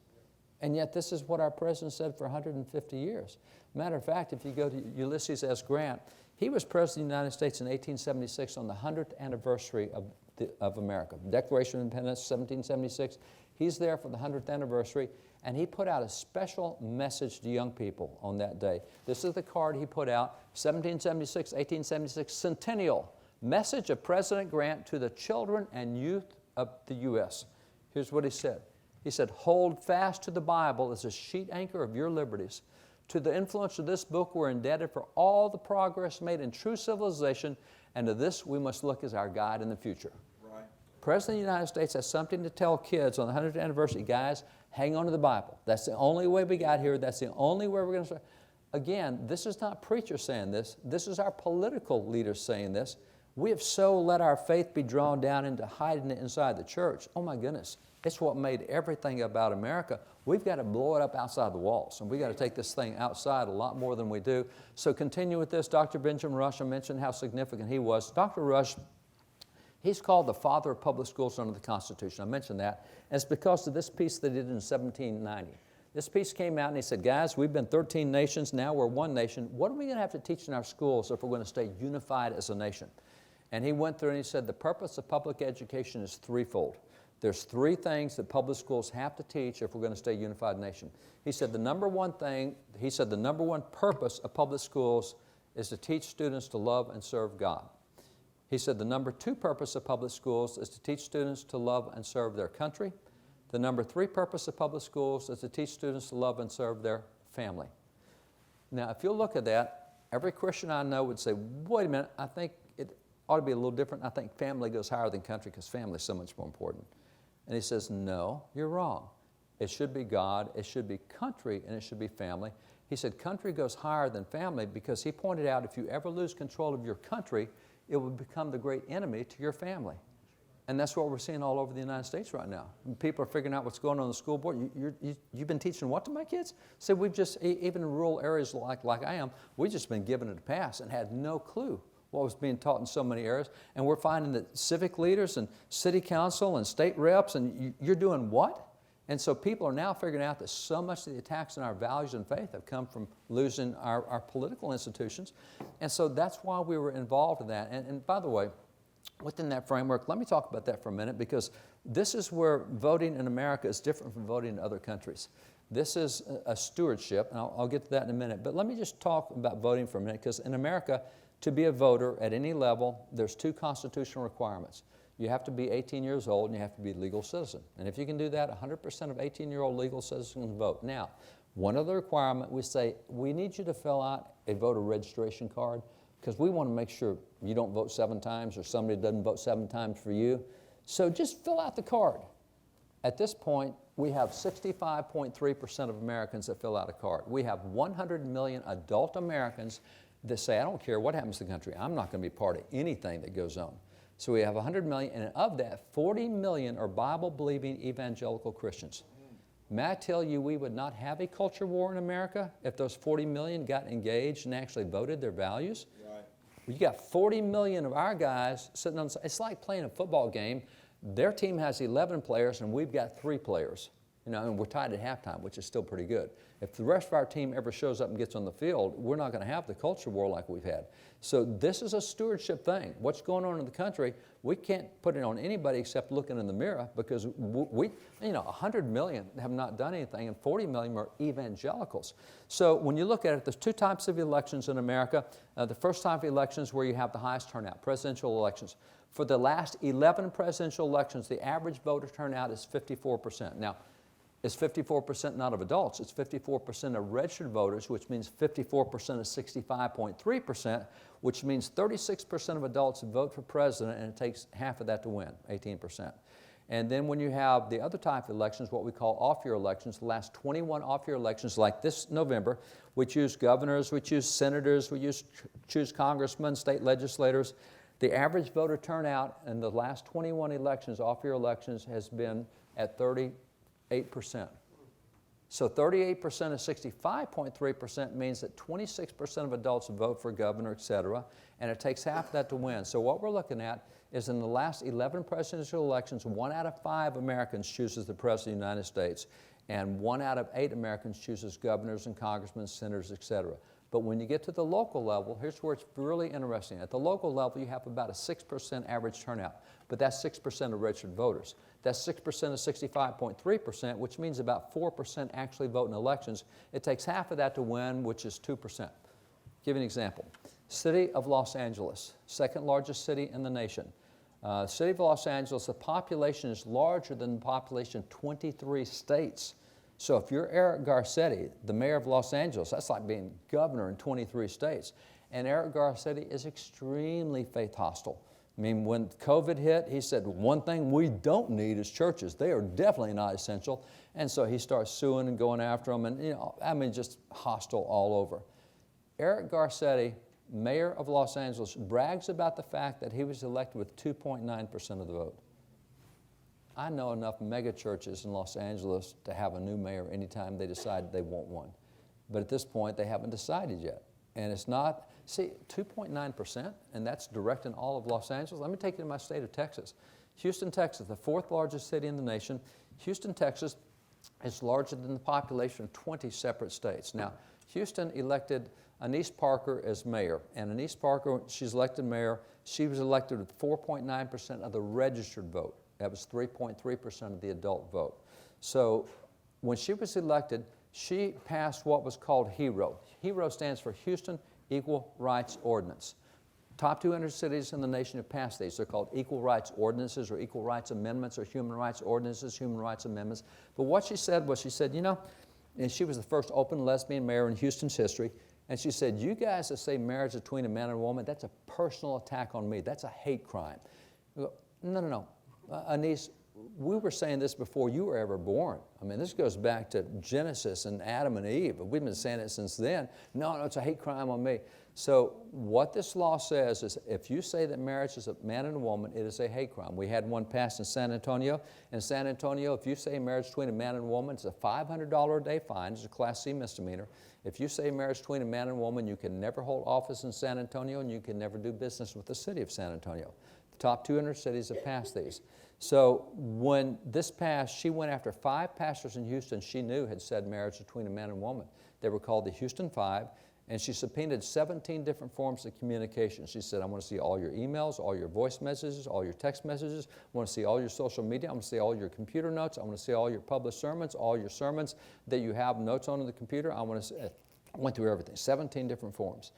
And yet this is what our president said for 150 years. Matter of fact, if you go to Ulysses S. Grant, he was president of the United States in 1876 on the 100th anniversary of America. Declaration of Independence, 1776. He's there for the 100th anniversary, and he put out a special message to young people on that day. This is the card he put out, 1776, 1876, Centennial. Message of President Grant to the children and youth of the U.S. Here's what he said. He said, hold fast to the Bible as a sheet anchor of your liberties. To the influence of this book, we're indebted for all the progress made in true civilization, and to this we must look as our guide in the future. Right. President of the United States has something to tell kids on the 100th anniversary. Guys, hang on to the Bible. That's the only way we got here. That's the only way we're going to start. Again, this is not preachers saying this. This is our political leaders saying this. We have so let our faith be drawn down into hiding it inside the church. Oh my goodness, it's what made everything about America. We've got to blow it up outside the walls, and we've got to take this thing outside a lot more than we do. So continue with this. Dr. Benjamin Rush, I mentioned how significant he was. Dr. Rush, he's called the father of public schools under the Constitution. I mentioned that. And it's because of this piece they did in 1790. This piece came out and he said, guys, we've been 13 nations, now we're one nation. What are we going to have to teach in our schools if we're going to stay unified as a nation? And he went through and he said the purpose of public education is threefold. There's 3 things that public schools have to teach if we're going to stay a unified nation. He said the number one purpose of public schools is to teach students to love and serve God. He said the number 2 purpose of public schools is to teach students to love and serve their country. The number 3 purpose of public schools is to teach students to love and serve their family. Now, if you look at that, every Christian I know would say, wait a minute, I think it ought to be a little different. I think family goes higher than country because family is so much more important. And he says, no, you're wrong. It should be God, it should be country, and it should be family. He said country goes higher than family because he pointed out if you ever lose control of your country, it will become the great enemy to your family. And that's what we're seeing all over the United States right now. People are figuring out what's going on in the school board. You've been teaching what to my kids? So we've just, even in rural areas like I am, we've just been given it a pass and had no clue what was being taught in so many areas. And we're finding that civic leaders and city council and state reps, and you're doing what? And so people are now figuring out that so much of the attacks on our values and faith have come from losing our political institutions. And so that's why we were involved in that. And by the way, within that framework, let me talk about that for a minute, because this is where voting in America is different from voting in other countries. This is a stewardship, and I'll get to that in a minute. But let me just talk about voting for a minute, because in America, to be a voter at any level, there's 2 constitutional requirements. You have to be 18 years old and you have to be a legal citizen. And if you can do that, 100% of 18-year-old legal citizens can vote. Now, One other requirement, we say, we need you to fill out a voter registration card because we want to make sure you don't vote 7 times or somebody doesn't vote 7 times for you. So just fill out the card. At this point, we have 65.3% of Americans that fill out a card. We have 100 million adult Americans that say, I don't care what happens to the country, I'm not going to be part of anything that goes on. So we have 100 million, and of that, 40 million are Bible-believing evangelical Christians. May I tell you, we would not have a culture war in America if those 40 million got engaged and actually voted their values. Right. You got 40 million of our guys sitting on, it's like playing a football game. Their team has 11 players and we've got 3 players. And we're tied at halftime, which is still pretty good. If the rest of our team ever shows up and gets on the field, we're not going to have the culture war like we've had. So this is a stewardship thing. What's going on in the country, we can't put it on anybody except looking in the mirror because 100 million have not done anything and 40 million are evangelicals. So when you look at it, there's 2 types of elections in America. The first type of elections where you have the highest turnout, presidential elections. For the last 11 presidential elections, the average voter turnout is 54%. Now, it's 54% not of adults, it's 54% of registered voters, which means 54% of 65.3%, which means 36% of adults vote for president, and it takes half of that to win, 18%. And then when you have the other type of elections, what we call off-year elections, the last 21 off-year elections, like this November, we choose governors, we choose senators, we choose congressmen, state legislators. The average voter turnout in the last 21 elections, off-year elections, has been at 38%. So 38% of 65.3% means that 26% of adults vote for governor, et cetera, and it takes half that to win. So what we're looking at is in the last 11 presidential elections, 1 out of 5 Americans chooses the President of the United States, and 1 out of 8 Americans chooses governors and congressmen, senators, et cetera. But when you get to the local level, here's where it's really interesting. At the local level, you have about a 6% average turnout, but that's 6% of registered voters. That's 6% of 65.3%, which means about 4% actually vote in elections. It takes half of that to win, which is 2%. Give you an example. City of Los Angeles, second largest city in the nation. City of Los Angeles, the population is larger than the population of 23 states. So if you're Eric Garcetti, the mayor of Los Angeles, that's like being governor in 23 states. And Eric Garcetti is extremely faith hostile. I mean, when COVID hit, he said, one thing we don't need is churches. They are definitely not essential. And so he starts suing and going after them and, just hostile all over. Eric Garcetti, mayor of Los Angeles, brags about the fact that he was elected with 2.9% of the vote. I know enough mega churches in Los Angeles to have a new mayor anytime they decide they want one. But at this point, they haven't decided yet. And it's not, 2.9%, and that's direct in all of Los Angeles. Let me take you to my state of Texas. Houston, Texas, the 4th largest city in the nation. Houston, Texas is larger than the population of 20 separate states. Now, Houston elected Anise Parker as mayor. And Anise Parker, she's elected mayor. She was elected with 4.9% of the registered vote. That was 3.3% of the adult vote. So when she was elected, she passed what was called HERO. HERO stands for Houston Equal Rights Ordinance. Top 200 cities in the nation have passed these. They're called equal rights ordinances or equal rights amendments or human rights ordinances, human rights amendments. But what she said was, and she was the first open lesbian mayor in Houston's history, and she said, you guys that say marriage between a man and a woman, that's a personal attack on me. That's a hate crime. We go, no. Anise, we were saying this before you were ever born. I mean, this goes back to Genesis and Adam and Eve. We've been saying it since then. No, it's a hate crime on me. So what this law says is if you say that marriage is a man and a woman, it is a hate crime. We had one passed in San Antonio. In San Antonio, if you say marriage between a man and a woman, it's a $500 a day fine. It's a Class C misdemeanor. If you say marriage between a man and a woman, you can never hold office in San Antonio and you can never do business with the city of San Antonio. The top 200 cities have passed these. So when this passed, she went after 5 pastors in Houston she knew had said marriage between a man and woman. They were called the Houston Five, and she subpoenaed 17 different forms of communication. She said, I want to see all your emails, all your voice messages, all your text messages. I want to see all your social media. I want to see all your computer notes. I want to see all your published sermons, all your sermons that you have notes on in the computer. I went through everything, 17 different forms.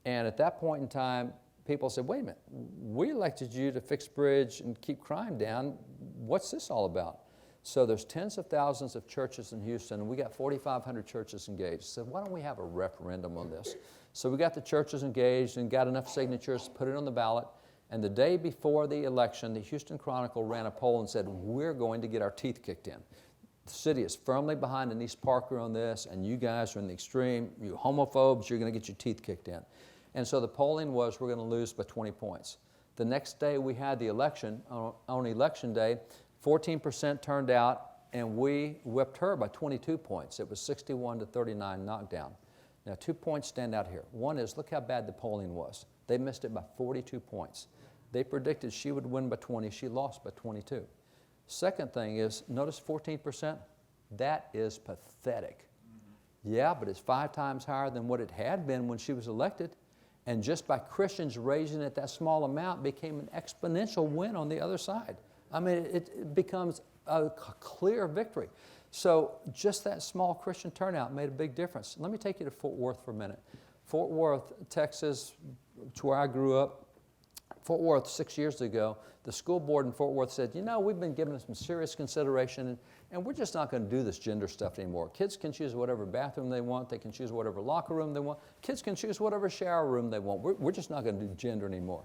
And at that point in time, people said, wait a minute, we elected you to fix bridge and keep crime down. What's this all about? So there's tens of thousands of churches in Houston, and we got 4,500 churches engaged. So why don't we have a referendum on this? So we got the churches engaged and got enough signatures to put it on the ballot. And the day before the election, the Houston Chronicle ran a poll and said, we're going to get our teeth kicked in. The city is firmly behind Denise Parker on this, and you guys are in the extreme. You homophobes, you're going to get your teeth kicked in. And so the polling was, we're going to lose by 20 points. The next day we had the election. On election day, 14% turned out, and we whipped her by 22 points. It was 61-39 knockdown. Now, 2 points stand out here. One is, look how bad the polling was. They missed it by 42 points. They predicted she would win by 20. She lost by 22. Second thing is, notice 14%. That is pathetic. Yeah, but it's 5 times higher than what it had been when she was elected. And just by Christians raising it that small amount became an exponential win on the other side. I mean, it becomes a clear victory. So just that small Christian turnout made a big difference. Let me take you to Fort Worth for a minute. Fort Worth, Texas, to where I grew up. Fort Worth, 6 years ago, the school board in Fort Worth said, you know, we've been given some serious consideration, and we're just not going to do this gender stuff anymore. Kids can choose whatever bathroom they want. They can choose whatever locker room they want. Kids can choose whatever shower room they want. We're just not going to do gender anymore.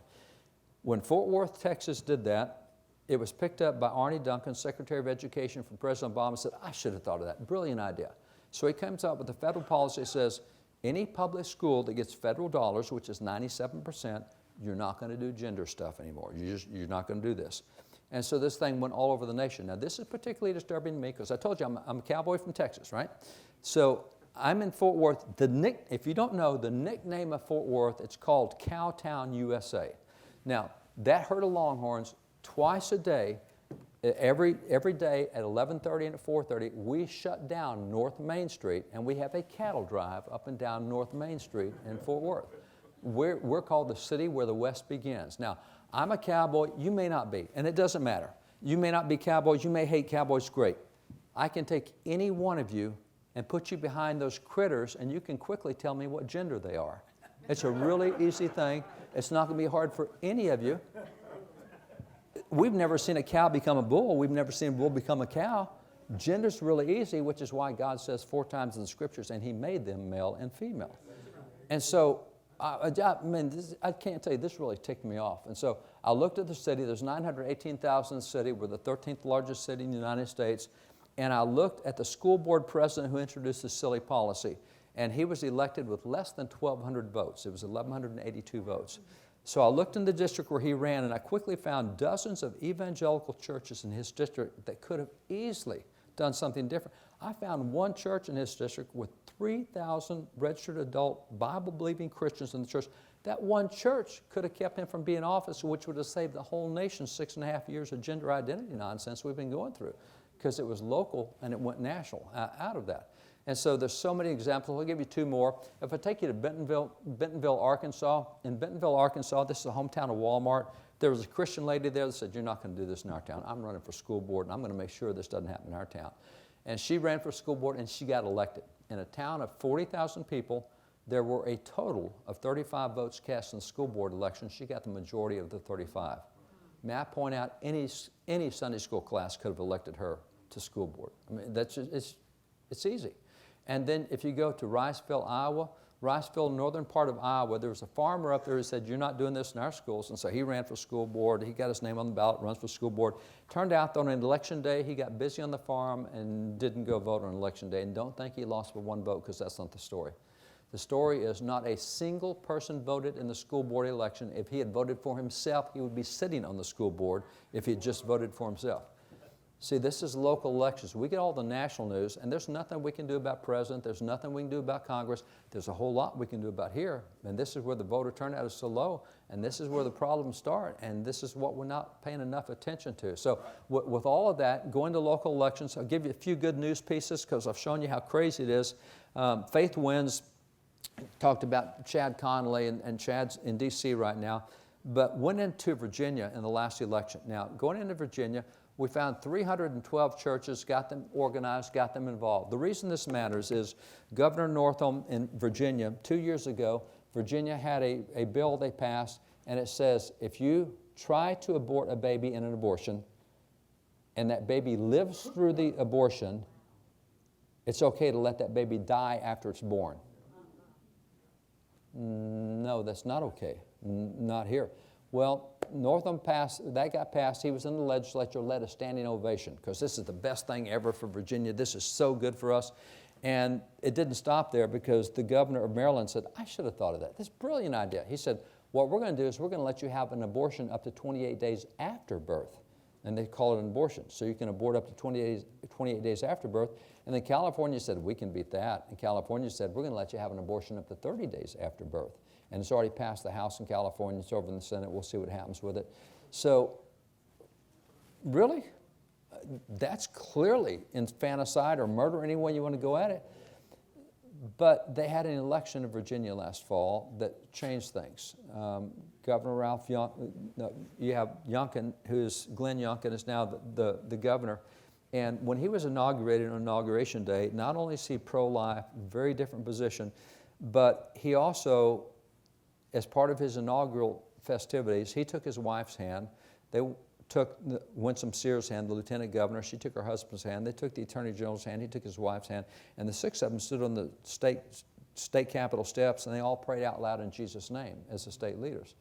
When Fort Worth, Texas did that, it was picked up by Arnie Duncan, Secretary of Education from President Obama, and said, I should have thought of that. Brilliant idea. So he comes up with a federal policy that says, any public school that gets federal dollars, which is 97%, you're not going to do gender stuff anymore. You're not going to do this. And so this thing went all over the nation. Now, this is particularly disturbing to me because I told you I'm a cowboy from Texas, right? So I'm in Fort Worth. If you don't know, the nickname of Fort Worth, it's called Cowtown, USA. Now, that herd of Longhorns, twice a day, every day at 11:30 and at 4:30, we shut down North Main Street, and we have a cattle drive up and down North Main Street in Fort Worth. We're called the city where the West begins. Now, I'm a cowboy. You may not be, and it doesn't matter. You may not be cowboys. You may hate cowboys. Great. I can take any one of you and put you behind those critters, and you can quickly tell me what gender they are. It's a really easy thing. It's not going to be hard for any of you. We've never seen a cow become a bull. We've never seen a bull become a cow. Gender's really easy, which is why God says 4 times in the Scriptures, and He made them male and female. And so, I can't tell you, this really ticked me off. And so I looked at the city. There's 918,000 in the city. We're the 13th largest city in the United States. And I looked at the school board president who introduced this silly policy. And he was elected with less than 1,200 votes. It was 1,182 votes. So I looked in the district where he ran, and I quickly found dozens of evangelical churches in his district that could have easily done something different. I found one church in his district with 3,000 registered adult Bible-believing Christians in the church. That one church could have kept him from being in office, which would have saved the whole nation 6.5 years of gender identity nonsense we've been going through, because it was local and it went national out of that. And so there's so many examples. I'll give you 2 more. If I take you to Bentonville, Arkansas, in Bentonville, Arkansas, this is the hometown of Walmart. There was a Christian lady there that said, you're not going to do this in our town. I'm running for school board, and I'm going to make sure this doesn't happen in our town. And she ran for school board, and she got elected. In a town of 40,000 people, there were a total of 35 votes cast in the school board election. She got the majority of the 35. May I point out, any Sunday school class could have elected her to school board. I mean, it's easy. And then if you go to Riceville, Iowa, Riceville, northern part of Iowa, there was a farmer up there who said, you're not doing this in our schools. And so he ran for school board. He got his name on the ballot, runs for school board. Turned out that on election day, he got busy on the farm and didn't go vote on election day. And don't think he lost by 1 vote, because that's not the story. The story is not a single person voted in the school board election. If he had voted for himself, he would be sitting on the school board if he had just voted for himself. See, this is local elections. We get all the national news, and there's nothing we can do about president. There's nothing we can do about Congress. There's a whole lot we can do about here, and this is where the voter turnout is so low, and this is where the problems start, and this is what we're not paying enough attention to. So with all of that, going to local elections, I'll give you a few good news pieces because I've shown you how crazy it is. Faith Wins talked about Chad Connelly, and Chad's in D.C. right now, but went into Virginia in the last election. Now, going into Virginia, we found 312 churches, got them organized, got them involved. The reason this matters is Governor Northam in Virginia, 2 years ago, Virginia had a bill they passed, and it says if you try to abort a baby in an abortion and that baby lives through the abortion, it's okay to let that baby die after it's born. No, that's not okay. Not here. Well, Northam passed, that got passed. He was in the legislature, led a standing ovation, because this is the best thing ever for Virginia. This is so good for us. And it didn't stop there, because the governor of Maryland said, I should have thought of that. This brilliant idea. He said, what we're going to do is we're going to let you have an abortion up to 28 days after birth. And they call it an abortion. So you can abort up to 28 days after birth. And then California said, we can beat that. And California said, we're going to let you have an abortion up to 30 days after birth. And it's already passed the House in California. It's over in the Senate. We'll see what happens with it. So really, that's clearly infanticide or murder, any way you want to go at it. But they had an election in Virginia last fall that changed things. Governor Ralph Youngkin, you have Youngkin, Glenn Youngkin is now the governor. And when he was inaugurated on Inauguration Day, not only is he pro-life, very different position, but he also, as part of his inaugural festivities, he took his wife's hand. They took Winsome Sears' hand, the lieutenant governor. She took her husband's hand. They took the attorney general's hand. He took his wife's hand. And the six of them stood on the state capitol steps, and they all prayed out loud in Jesus' name as the state leaders.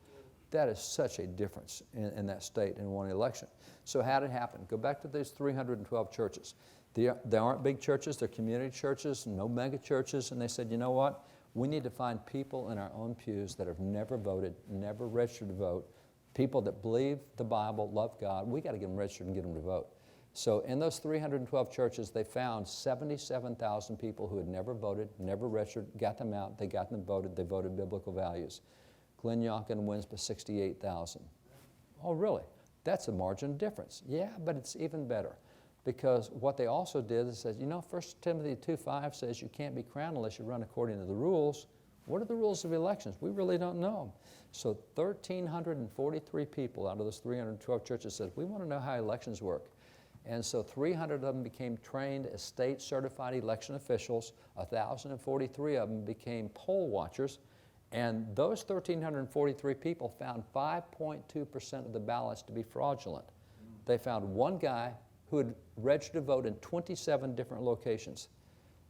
That is such a difference in that state in one election. So how did it happen? Go back to these 312 churches. They aren't big churches. They're community churches, no mega churches. And they said, you know what? We need to find people in our own pews that have never voted, never registered to vote, people that believe the Bible, love God. We got to get them registered and get them to vote. So in those 312 churches, they found 77,000 people who had never voted, never registered, got them out, they got them voted, they voted biblical values. Glenn Youngkin wins by 68,000. Oh, really? That's a margin of difference. Yeah, but it's even better, because what they also did is said, you know, 1 Timothy 2:5 says you can't be crowned unless you run according to the rules. What are the rules of elections? We really don't know them. So 1,343 people out of those 312 churches said, we want to know how elections work. And so 300 of them became trained as state certified election officials. 1,043 of them became poll watchers. And those 1,343 people found 5.2% of the ballots to be fraudulent. They found one guy who had registered to vote in 27 different locations.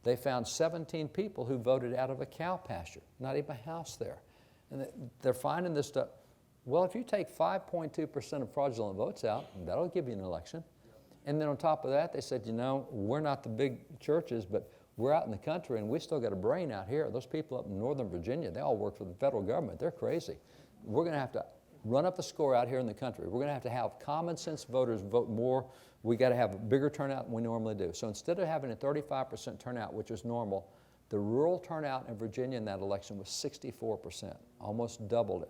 They found 17 people who voted out of a cow pasture, not even a house there. And they're finding this stuff. Well, if you take 5.2% of fraudulent votes out, that'll give you an election. And then on top of that, they said, you know, we're not the big churches, but we're out in the country and we still got a brain out here. Those people up in Northern Virginia, they all work for the federal government. They're crazy. We're going to have to run up the score out here in the country. We're going to have common sense voters vote more. We got to have a bigger turnout than we normally do. So instead of having a 35% turnout, which is normal, the rural turnout in Virginia in that election was 64%, almost doubled it.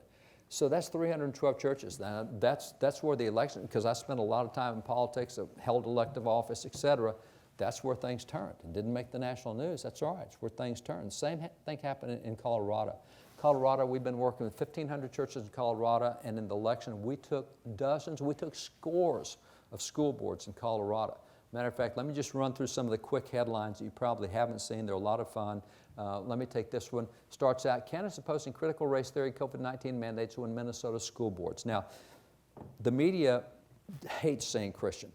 So that's 312 churches. Now that's where the election, because I spent a lot of time in politics, held elective office, et cetera. That's where things turned. It didn't make the national news. That's all right. It's where things turned. Same thing happened in Colorado. Colorado, we've been working with 1,500 churches in Colorado, and in the election, we took dozens, we took scores of school boards in Colorado. Matter of fact, let me just run through some of the quick headlines that you probably haven't seen. They're a lot of fun. Let me take this one. Starts out, candidates opposing critical race theory COVID-19 mandates win Minnesota school boards. Now, the media hates saying Christian,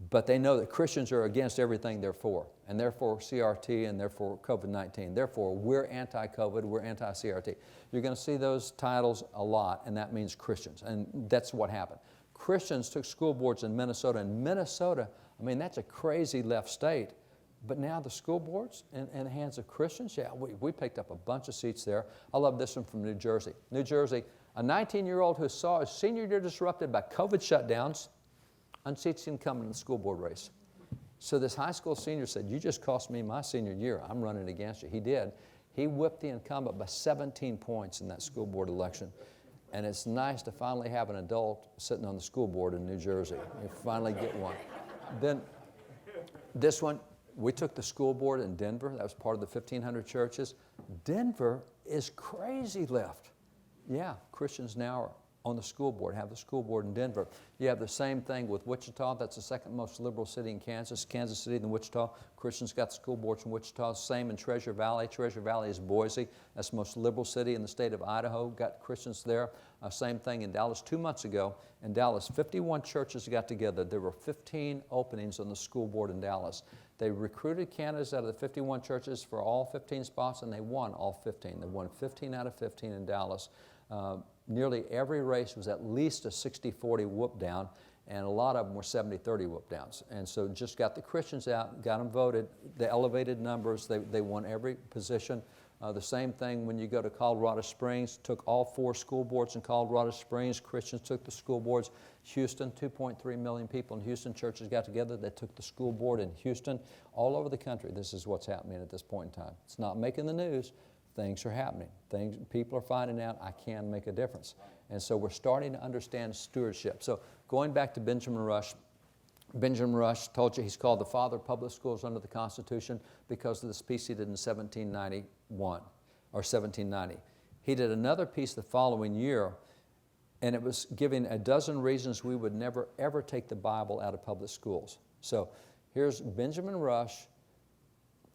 but they know that Christians are against everything they're for, and therefore CRT and therefore COVID-19. Therefore, we're anti-COVID, we're anti-CRT. You're going to see those titles a lot, and that means Christians, and that's what happened. Christians took school boards in Minnesota, and Minnesota, I mean, that's a crazy left state, but now the school boards in the hands of Christians, yeah, we picked up a bunch of seats there. I love this one from New Jersey. New Jersey, a 19-year-old who saw his senior year disrupted by COVID shutdowns unseats the incumbent in the school board race. So this high school senior said, you just cost me my senior year. I'm running against you. He did. He whipped the incumbent by 17 points in that school board election. And it's nice to finally have an adult sitting on the school board in New Jersey. You finally get one. Then this one, we took the school board in Denver. That was part of the 1,500 churches. Denver is crazy left. Yeah, Christians now are on the school board, have the school board in Denver. You have the same thing with Wichita. That's the second most liberal city in Kansas. Kansas City and Wichita. Christians got the school boards in Wichita. Same in Treasure Valley. Treasure Valley is Boise. That's the most liberal city in the state of Idaho. Got Christians there. Same thing in Dallas 2 months ago. In Dallas, 51 churches got together. There were 15 openings on the school board in Dallas. They recruited candidates out of the 51 churches for all 15 spots, and they won all 15. They won 15 out of 15 in Dallas. Nearly every race was at least a 60-40 whoop down, and a lot of them were 70-30 whoop downs. And so just got the Christians out, got them voted, the elevated numbers, they won every position. The same thing when you go to Colorado Springs, took all 4 school boards in Colorado Springs, Christians took the school boards. Houston, 2.3 million people in Houston, churches got together, they took the school board in Houston. All over the country, this is what's happening at this point in time. It's not making the news, things are happening. People are finding out I can make a difference. And so we're starting to understand stewardship. So going back to Benjamin Rush told you he's called the father of public schools under the Constitution because of this piece he did in 1791 or 1790. He did another piece the following year, and it was giving a dozen reasons we would never ever take the Bible out of public schools. So here's Benjamin Rush,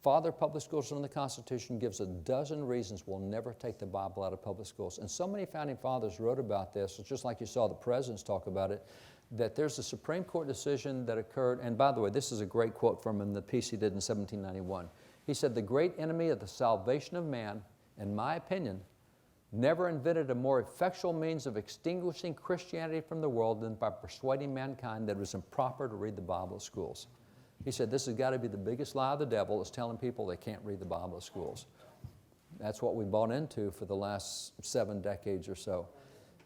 father of public schools under the Constitution, gives a dozen reasons we'll never take the Bible out of public schools. And so many founding fathers wrote about this, it's just like you saw the presidents talk about it, that there's a Supreme Court decision that occurred, and by the way, this is a great quote from him, the piece he did in 1791. He said, "The great enemy of the salvation of man, in my opinion, never invented a more effectual means of extinguishing Christianity from the world than by persuading mankind that it was improper to read the Bible at schools." He said, this has got to be the biggest lie of the devil, is telling people they can't read the Bible at schools. That's what we bought into for the last 7 decades or so.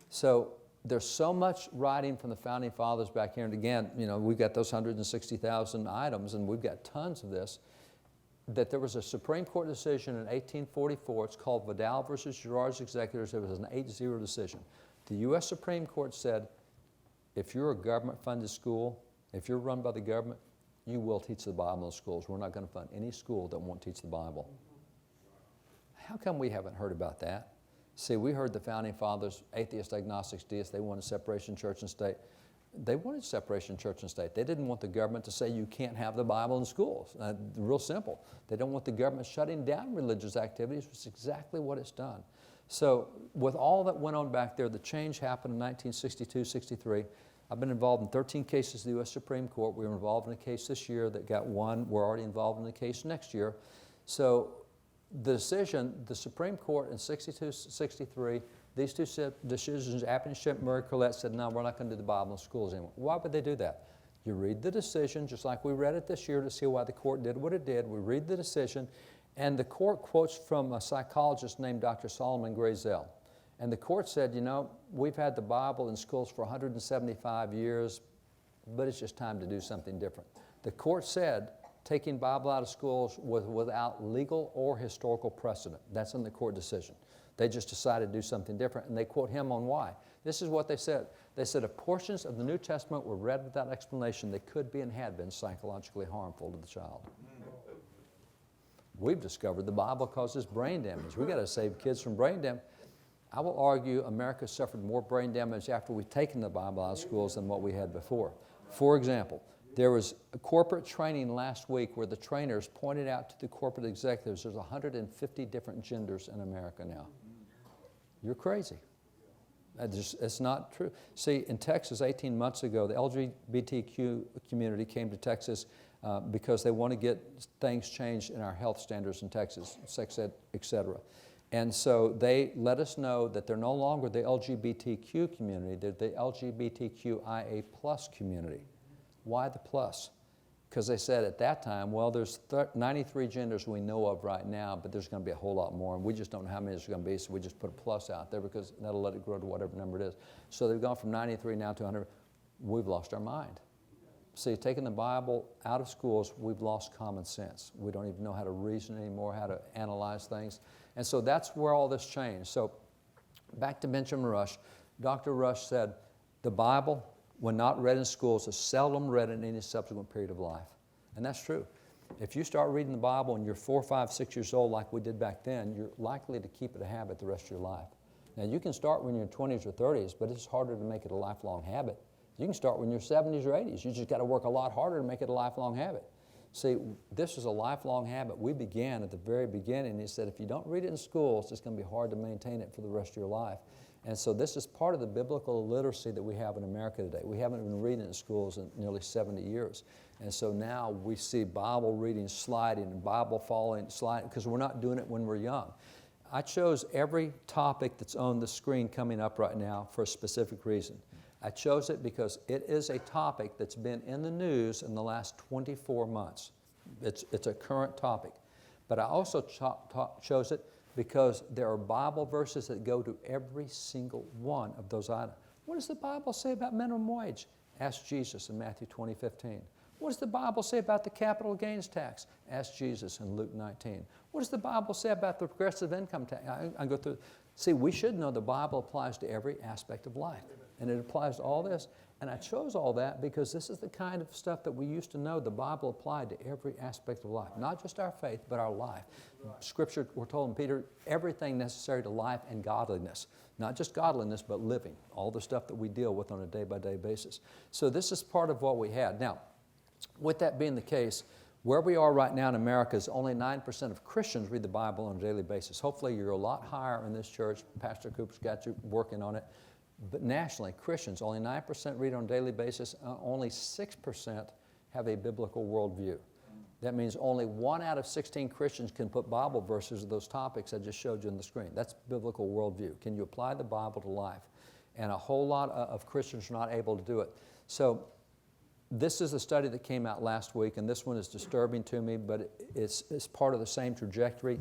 So there's so much writing from the founding fathers back here, and again, you know, we've got those 160,000 items, and we've got tons of this, that there was a Supreme Court decision in 1844, it's called Vidal versus Girard's Executors, it was an 8-0 decision. The U.S. Supreme Court said, if you're a government-funded school, if you're run by the government, you will teach the Bible in schools. We're not going to fund any school that won't teach the Bible. How come we haven't heard about that? See, we heard the founding fathers, atheists, agnostics, deists, they wanted separation of church and state. They wanted separation of church and state. They didn't want the government to say you can't have the Bible in schools. Real simple. They don't want the government shutting down religious activities, which is exactly what it's done. So with all that went on back there, the change happened in 1962, 63. I've been involved in 13 cases in the U.S. Supreme Court. We were involved in a case this year that got won. We're already involved in a case next year. So the decision, the Supreme Court in 62, 63, these two decisions, Apprenticeship, Murray Collette said, no, we're not going to do the Bible in schools anymore. Why would they do that? You read the decision, just like we read it this year to see why the court did what it did. We read the decision, and the court quotes from a psychologist named Dr. Solomon Grazel. And the court said, you know, we've had the Bible in schools for 175 years, but it's just time to do something different. The court said taking Bible out of schools was without legal or historical precedent. That's in the court decision. They just decided to do something different, and they quote him on why. This is what they said. They said if portions of the New Testament were read without explanation, they could be and had been psychologically harmful to the child. We've discovered the Bible causes brain damage. We've got to save kids from brain damage. I will argue America suffered more brain damage after we've taken the Bible out of schools than what we had before. For example, there was a corporate training last week where the trainers pointed out to the corporate executives there's 150 different genders in America now. You're crazy. It's not true. See, in Texas 18 months ago, the LGBTQ community came to Texas because they want to get things changed in our health standards in Texas, sex ed, et cetera. And so they let us know that they're no longer the LGBTQ community, they're the LGBTQIA plus community. Why the plus? Because they said at that time, well, there's 93 genders we know of right now, but there's going to be a whole lot more, and we just don't know how many there's going to be, so we just put a plus out there because that'll let it grow to whatever number it is. So they've gone from 93 now to 100. We've lost our mind. See, taking the Bible out of schools, we've lost common sense. We don't even know how to reason anymore, how to analyze things. And so that's where all this changed. So back to Benjamin Rush. Dr. Rush said, the Bible, when not read in schools, is seldom read in any subsequent period of life. And that's true. If you start reading the Bible and you're 4, 5, 6 years old like we did back then, you're likely to keep it a habit the rest of your life. Now, you can start when you're in your 20s or 30s, but it's harder to make it a lifelong habit. You can start when you're 70s or 80s. You just got to work a lot harder to make it a lifelong habit. See, this is a lifelong habit. We began at the very beginning. He said, if you don't read it in schools, it's going to be hard to maintain it for the rest of your life. And so this is part of the biblical literacy that we have in America today. We haven't been reading in schools in nearly 70 years. And so now we see Bible reading sliding and Bible falling, sliding, because we're not doing it when we're young. I chose every topic that's on the screen coming up right now for a specific reason. I chose it because it is a topic that's been in the news in the last 24 months. It's a current topic. But I also chose it because there are Bible verses that go to every single one of those items. What does the Bible say about minimum wage? Ask Jesus in Matthew 20:15. What does the Bible say about the capital gains tax? Ask Jesus in Luke 19. What does the Bible say about the progressive income tax? I go through. See, we should know the Bible applies to every aspect of life. And it applies to all this. And I chose all that because this is the kind of stuff that we used to know the Bible applied to every aspect of life. Not just our faith, but our life. Scripture, we're told in Peter, everything necessary to life and godliness. Not just godliness, but living. All the stuff that we deal with on a day-by-day basis. So this is part of what we had. Now, with that being the case, where we are right now in America is only 9% of Christians read the Bible on a daily basis. Hopefully you're a lot higher in this church. Pastor Cooper's got you working on it. But nationally, Christians, only 9% read on a daily basis. Only 6% have a biblical worldview. That means only 1 out of 16 Christians can put Bible verses of those topics I just showed you on the screen. That's biblical worldview. Can you apply the Bible to life? And a whole lot of Christians are not able to do it. So this is a study that came out last week, and this one is disturbing to me, but it's part of the same trajectory.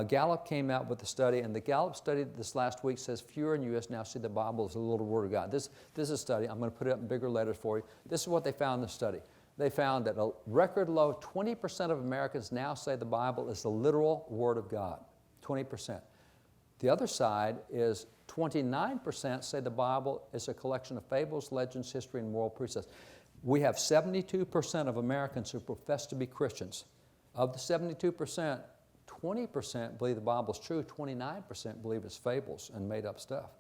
Gallup came out with a study, and the Gallup study this last week says fewer in the U.S. now see the Bible as a little Word of God. This is a study. I'm going to put it up in bigger letters for you. This is what they found in the study. They found that a record low 20% of Americans now say the Bible is the literal Word of God. 20%. The other side is 29% say the Bible is a collection of fables, legends, history, and moral precepts. We have 72% of Americans who profess to be Christians. Of the 72%, 20% believe the Bible is true, 29% believe it's fables and made up stuff.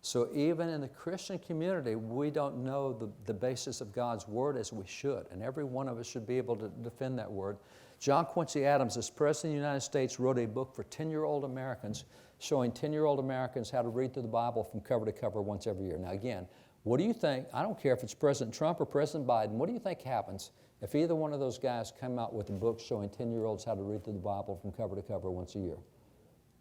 So even in the Christian community, we don't know the basis of God's Word as we should, and every one of us should be able to defend that Word. John Quincy Adams, as President of the United States, wrote a book for 10-year-old Americans showing 10-year-old Americans how to read through the Bible from cover to cover once every year. Now again, what do you think, I don't care if it's President Trump or President Biden, what do you think happens if either one of those guys come out with a book showing 10-year-olds how to read through the Bible from cover to cover once a year?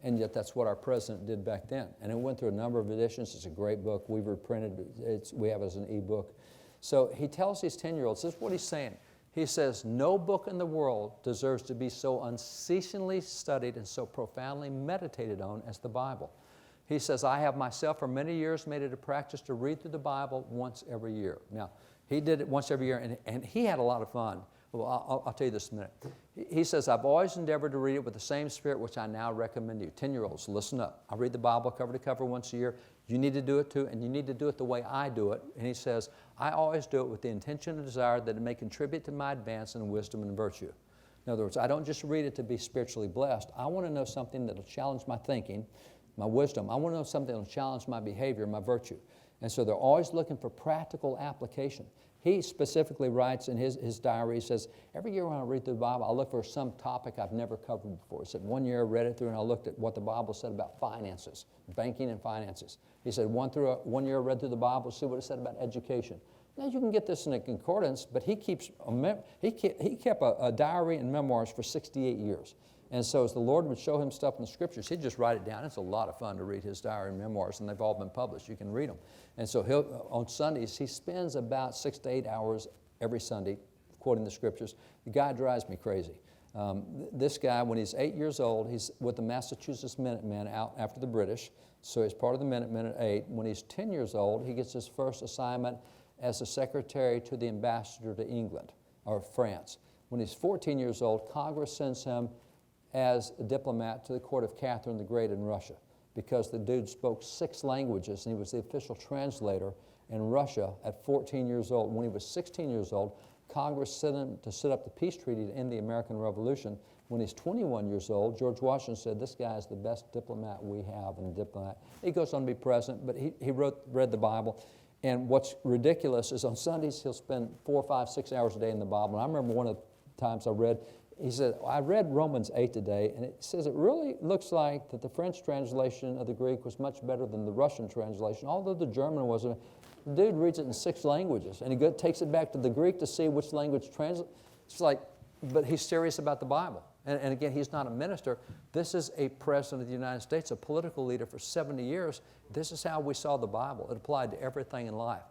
And yet that's what our president did back then. And it went through a number of editions. It's a great book. We've reprinted it. We have it as an e-book. So he tells these 10-year-olds, this is what he's saying. He says, no book in the world deserves to be so unceasingly studied and so profoundly meditated on as the Bible. He says, I have myself for many years made it a practice to read through the Bible once every year. Now, he did it once every year, and he had a lot of fun. Well, I'll tell you this in a minute. He says, I've always endeavored to read it with the same spirit which I now recommend to you. 10-year-olds, listen up. I read the Bible cover to cover once a year. You need to do it too, and you need to do it the way I do it. And he says, I always do it with the intention and desire that it may contribute to my advance in wisdom and virtue. In other words, I don't just read it to be spiritually blessed. I want to know something that will challenge my thinking, my wisdom. I want to know something that will challenge my behavior, my virtue. And so they're always looking for practical application. He specifically writes in his diary, he says, every year when I read through the Bible, I look for some topic I've never covered before. He said, one year I read it through and I looked at what the Bible said about finances, banking and finances. He said, one year I read through the Bible to see what it said about education. Now you can get this in a concordance, but he kept a diary and memoirs for 68 years. And so as the Lord would show him stuff in the Scriptures, he'd just write it down. It's a lot of fun to read his diary and memoirs, and they've all been published. You can read them. And so on Sundays, he spends about 6 to 8 hours every Sunday quoting the Scriptures. The guy drives me crazy. This guy, when he's 8 years old, he's with the Massachusetts Minutemen out after the British. So he's part of the Minutemen at 8. When he's 10 years old, he gets his first assignment as a secretary to the ambassador to England or France. When he's 14 years old, Congress sends him as a diplomat to the court of Catherine the Great in Russia because the dude spoke 6 languages and he was the official translator in Russia at 14 years old. When he was 16 years old, Congress sent him to set up the peace treaty to end the American Revolution. When he's 21 years old, George Washington said, this guy is the best diplomat we have and diplomat. He goes on to be president, but he read the Bible. And what's ridiculous is on Sundays, he'll spend 4, 5, 6 hours a day in the Bible. And I remember one of the times I read he said, I read Romans 8 today, and it says it really looks like that the French translation of the Greek was much better than the Russian translation, although the German was. The dude reads it in 6 languages, and he takes it back to the Greek to see which language translates. It's like, but he's serious about the Bible. And again, he's not a minister. This is a president of the United States, a political leader for 70 years. This is how we saw the Bible. It applied to everything in life.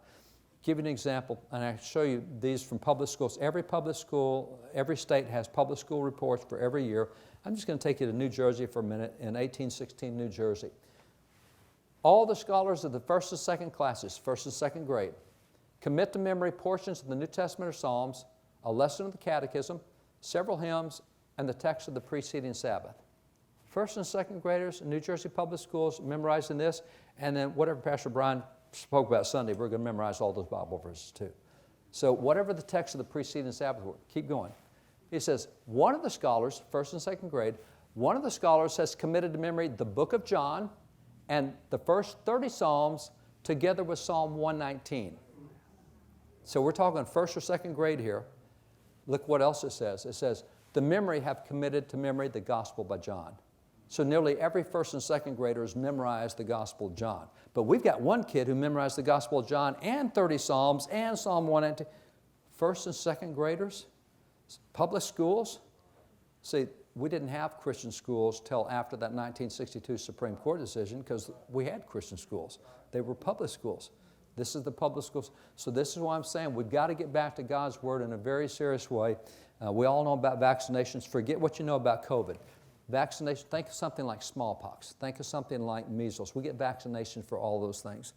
Give you an example, and I show you these from public schools. Every public school, every state has public school reports for every year. I'm just going to take you to New Jersey for a minute, in 1816 New Jersey. All the scholars of the first and second classes, first and second grade, commit to memory portions of the New Testament or Psalms, a lesson of the Catechism, several hymns, and the text of the preceding Sabbath. First and second graders in New Jersey public schools memorizing this, and then whatever Pastor Brian spoke about Sunday, we're going to memorize all those Bible verses too. So whatever the text of the preceding Sabbath were, keep going. He says, one of the scholars, first and second grade, one of the scholars has committed to memory the book of John and the first 30 Psalms together with Psalm 119. So we're talking first or second grade here. Look what else it says. It says, the memory have committed to memory the Gospel by John. So nearly every first and second grader has memorized the Gospel of John. But we've got one kid who memorized the Gospel of John and 30 Psalms and Psalm 119. First and second graders, public schools. See, we didn't have Christian schools till after that 1962 Supreme Court decision because we had Christian schools. They were public schools. This is the public schools. So this is why I'm saying we've got to get back to God's Word in a very serious way. We all know about vaccinations. Forget what you know about COVID. Vaccination, think of something like smallpox. Think of something like measles. We get vaccination for all those things.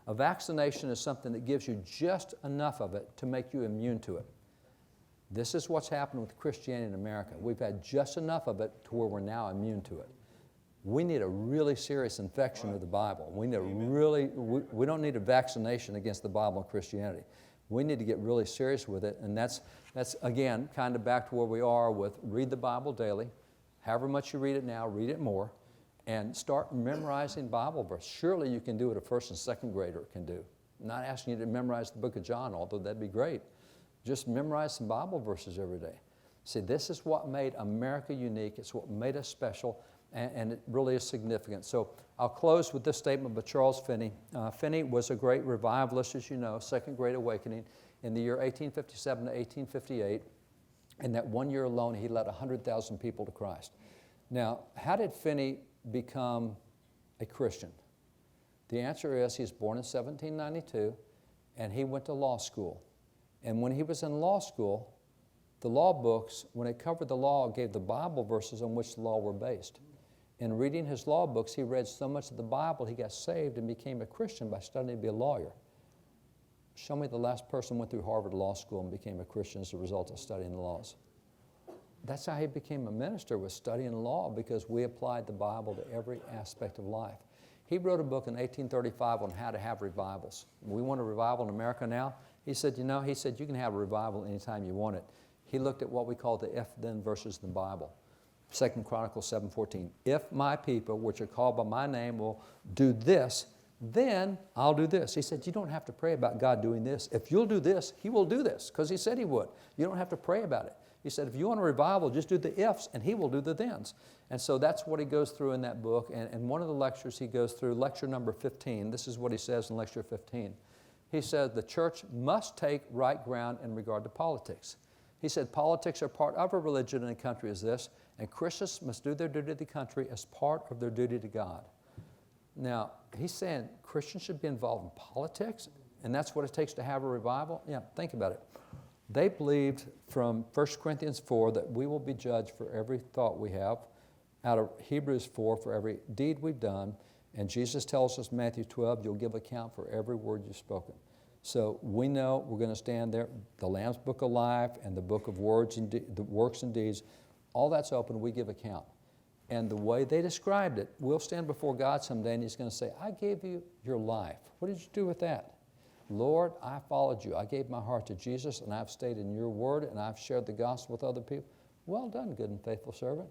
A vaccination is something that gives you just enough of it to make you immune to it. This is what's happened with Christianity in America. We've had just enough of it to where we're now immune to it. We need a really serious infection of the Bible. We don't need a vaccination against the Bible and Christianity. We need to get really serious with it, and that's again, kind of back to where we are with read the Bible daily. However much you read it now, read it more, and start memorizing Bible verses. Surely you can do what a first and second grader can do. I'm not asking you to memorize the book of John, although that'd be great. Just memorize some Bible verses every day. See, this is what made America unique. It's what made us special, and it really is significant. So I'll close with this statement by Charles Finney. Finney was a great revivalist, as you know, Second Great Awakening in the year 1857 to 1858. In that 1 year alone, he led 100,000 people to Christ. Now, how did Finney become a Christian? The answer is he was born in 1792, and he went to law school. And when he was in law school, the law books, when it covered the law, gave the Bible verses on which the law were based. In reading his law books, he read so much of the Bible, he got saved and became a Christian by studying to be a lawyer. Show me the last person who went through Harvard Law School and became a Christian as a result of studying the laws. That's how he became a minister, was studying law, because we applied the Bible to every aspect of life. He wrote a book in 1835 on how to have revivals. We want a revival in America now. He said, you can have a revival anytime you want it. He looked at what we call the if-then verses in the Bible. 2 Chronicles 7:14. If my people, which are called by my name, will do this, then I'll do this. He said, you don't have to pray about God doing this. If you'll do this, He will do this, because He said He would. You don't have to pray about it. He said, if you want a revival, just do the ifs, and He will do the thens. And so that's what he goes through in that book. And one of the lectures he goes through, lecture number 15, this is what he says in lecture 15. He said, the church must take right ground in regard to politics. He said, politics are part of a religion in a country as this, and Christians must do their duty to the country as part of their duty to God. Now, he's saying Christians should be involved in politics, and that's what it takes to have a revival? Yeah, think about it. They believed from 1 Corinthians 4 that we will be judged for every thought we have, out of Hebrews 4 for every deed we've done, and Jesus tells us, Matthew 12, you'll give account for every word you've spoken. So we know we're going to stand there. The Lamb's Book of Life and the Book of Words and the Works and Deeds, all that's open. We give account. And the way they described it, we'll stand before God someday and He's going to say, I gave you your life. What did you do with that? Lord, I followed you. I gave my heart to Jesus, and I've stayed in your word, and I've shared the gospel with other people. Well done, good and faithful servant.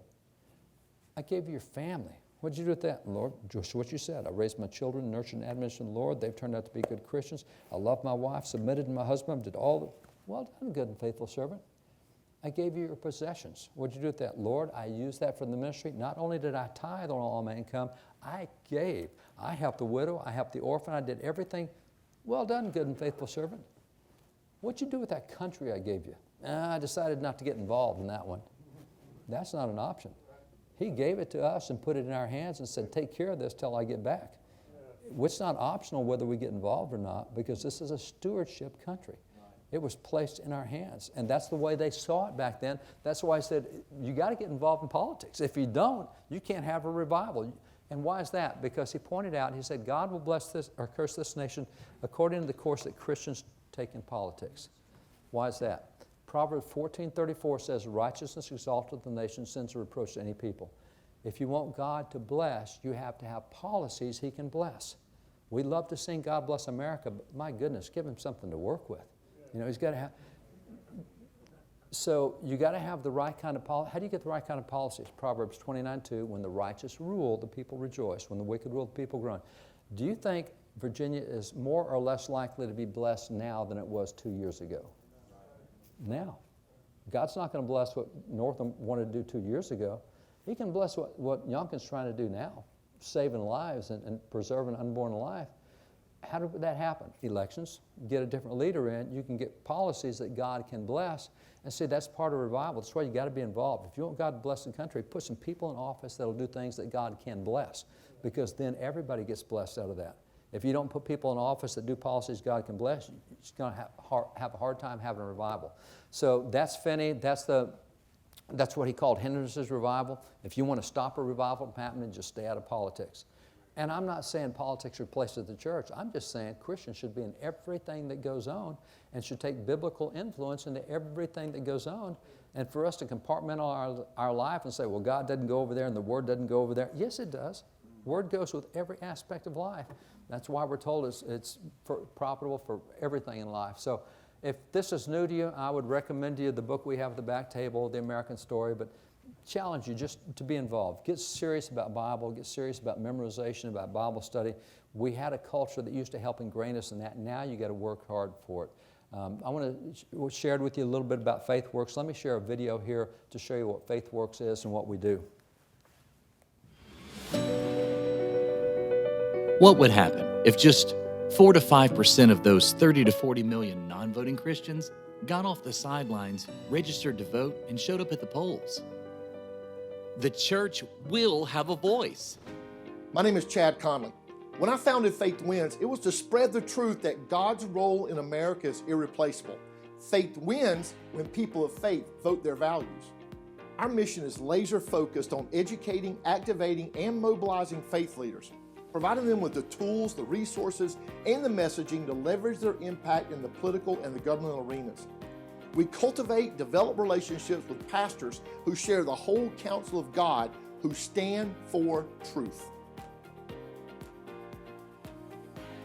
I gave you your family. What did you do with that? Lord, just what you said. I raised my children, nurtured and admonition the Lord. They've turned out to be good Christians. I love my wife, submitted to my husband, did all the... Well done, good and faithful servant. I gave you your possessions. What'd you do with that? Lord, I used that for the ministry. Not only did I tithe on all my income, I gave. I helped the widow. I helped the orphan. I did everything. Well done, good and faithful servant. What'd you do with that country I gave you? I decided not to get involved in that one. That's not an option. He gave it to us and put it in our hands and said, take care of this till I get back. It's not optional whether we get involved or not, because this is a stewardship country. It was placed in our hands, and that's the way they saw it back then. That's why I said, you got to get involved in politics. If you don't, you can't have a revival. And why is that? Because he pointed out, he said, God will bless this or curse this nation according to the course that Christians take in politics. Why is that? Proverbs 14:34 says, righteousness exalteth the nation, sins a reproach to any people. If you want God to bless, you have to have policies he can bless. We love to sing God bless America, but my goodness, give him something to work with. You know, he's got to have, so you got to have the right kind of policy. How do you get the right kind of policies? Proverbs 29:2, when the righteous rule, the people rejoice. When the wicked rule, the people groan. Do you think Virginia is more or less likely to be blessed now than it was 2 years ago? Now. God's not going to bless what Northam wanted to do 2 years ago. He can bless what Youngkin's trying to do now, saving lives and preserving unborn life. How did that happen? Elections. Get a different leader in. You can get policies that God can bless. And see, that's part of revival. That's why you got to be involved. If you want God to bless the country, put some people in office that will do things that God can bless, because then everybody gets blessed out of that. If you don't put people in office that do policies God can bless, you're just going to have a hard time having a revival. So that's Finney. That's what he called hindrances revival. If you want to stop a revival from happening, just stay out of politics. And I'm not saying politics replaces the church. I'm just saying Christians should be in everything that goes on and should take biblical influence into everything that goes on. And for us to compartmentalize our life and say, well, God doesn't go over there and the Word doesn't go over there. Yes, it does. Word goes with every aspect of life. That's why we're told it's profitable for everything in life. So if this is new to you, I would recommend to you the book we have at the back table, The American Story, but challenge you just to be involved. Get serious about Bible, get serious about memorization, about Bible study. We had a culture that used to help ingrain us in that. Now you got to work hard for it. I want to share with you a little bit about Faith Works. Let me share a video here to show you what Faith Works is and what we do. What would happen if just 4 to 5% of those 30 to 40 million non-voting Christians got off the sidelines, registered to vote, and showed up at the polls? The church will have a voice. My name is Chad Connelly. When I founded Faith Wins, it was to spread the truth that God's role in America is irreplaceable. Faith wins when people of faith vote their values. Our mission is laser focused on educating, activating, and mobilizing faith leaders, providing them with the tools, the resources, and the messaging to leverage their impact in the political and the governmental arenas. We cultivate, develop relationships with pastors who share the whole counsel of God, who stand for truth.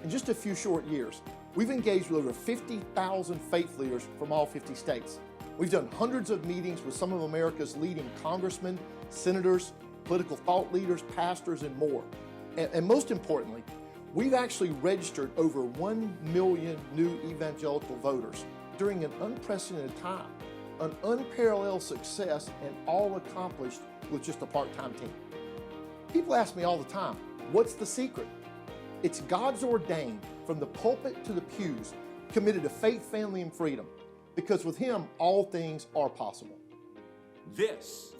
In just a few short years, we've engaged with over 50,000 faith leaders from all 50 states. We've done hundreds of meetings with some of America's leading congressmen, senators, political thought leaders, pastors, and more. And most importantly, we've actually registered over 1 million new evangelical voters during an unprecedented time, an unparalleled success, and all accomplished with just a part-time team. People ask me all the time, what's the secret? It's God's ordained, from the pulpit to the pews, committed to faith, family, and freedom, because with Him, all things are possible. This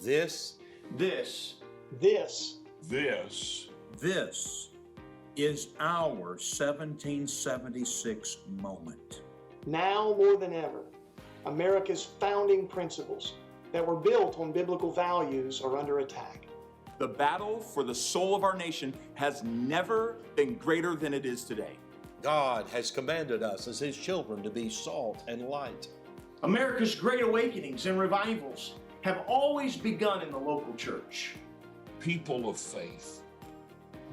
is our 1776 moment. Now more than ever, America's founding principles that were built on biblical values are under attack. The battle for the soul of our nation has never been greater than it is today. God has commanded us as His children to be salt and light. America's great awakenings and revivals have always begun in the local church. People of faith,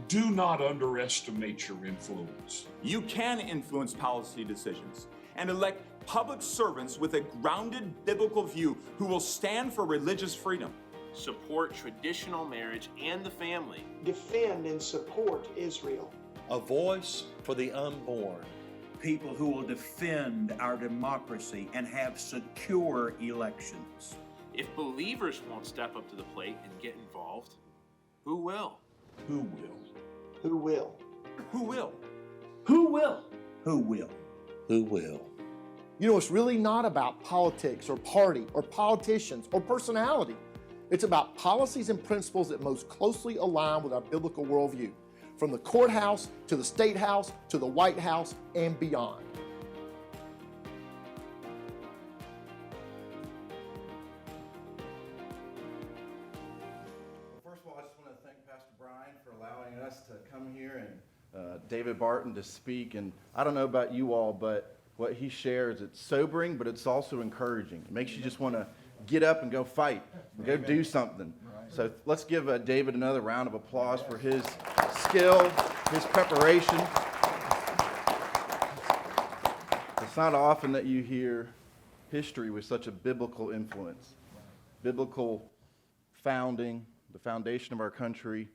do not underestimate your influence. You can influence policy decisions and elect public servants with a grounded biblical view who will stand for religious freedom. Support traditional marriage and the family. Defend and support Israel. A voice for the unborn. people who will defend our democracy and have secure elections. If believers won't step up to the plate and get involved, who will? Who will? Who will? Who will? Who will? Who will? Who will? You know, it's really not about politics or party or politicians or personality. It's about policies and principles that most closely align with our biblical worldview, from the courthouse to the state house to the White House and beyond. First of all, I just want to thank Pastor Brian for allowing us to come here and David Barton to speak. And I don't know about you all, but what he shares, it's sobering, but it's also encouraging. It makes you just want to get up and go fight and go do something. So let's give David another round of applause for his skill, his preparation. It's not often that you hear history with such a biblical influence, biblical founding, the foundation of our country.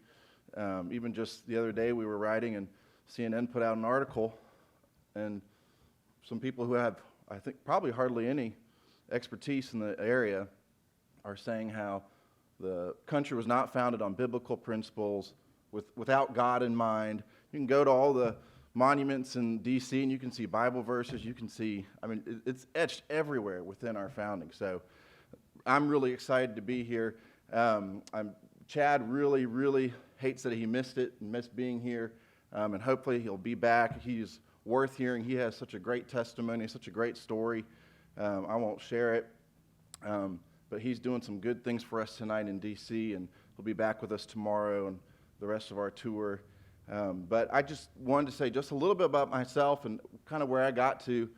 Even just the other day we were writing and CNN put out an article, and some people who have, I think, probably hardly any expertise in the area are saying how the country was not founded on biblical principles without God in mind. You can go to all the monuments in D.C. and you can see Bible verses. You can see, I mean, it's etched everywhere within our founding. So I'm really excited to be here. Chad really hates that he missed it and missed being here, and hopefully he'll be back. He's worth hearing. He has such a great testimony, such a great story. I won't share it, but he's doing some good things for us tonight in D.C., and he'll be back with us tomorrow and the rest of our tour. But I just wanted to say just a little bit about myself and kind of where I got to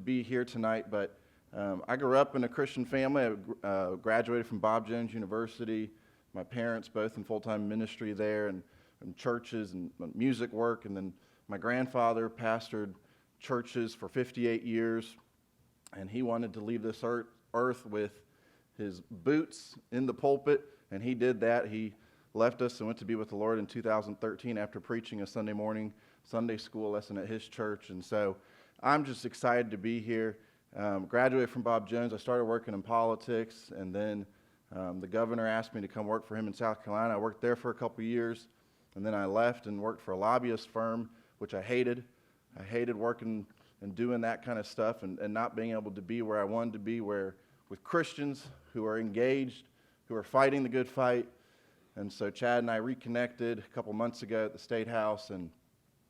be here tonight. But I grew up in a Christian family. I graduated from Bob Jones University. My parents both in full-time ministry there and churches and music work. And then my grandfather pastored churches for 58 years. And he wanted to leave this earth with his boots in the pulpit, and he did that. He left us and went to be with the Lord in 2013 after preaching a Sunday morning Sunday school lesson at his church. And so I'm just excited to be here. Graduated from Bob Jones. I started working in politics, and then the governor asked me to come work for him in South Carolina. I worked there for a couple years, and then I left and worked for a lobbyist firm, which I hated. I hated working and doing that kind of stuff and not being able to be where I wanted to be, where with Christians who are engaged, who are fighting the good fight. And so Chad and I reconnected a couple months ago at the State House, and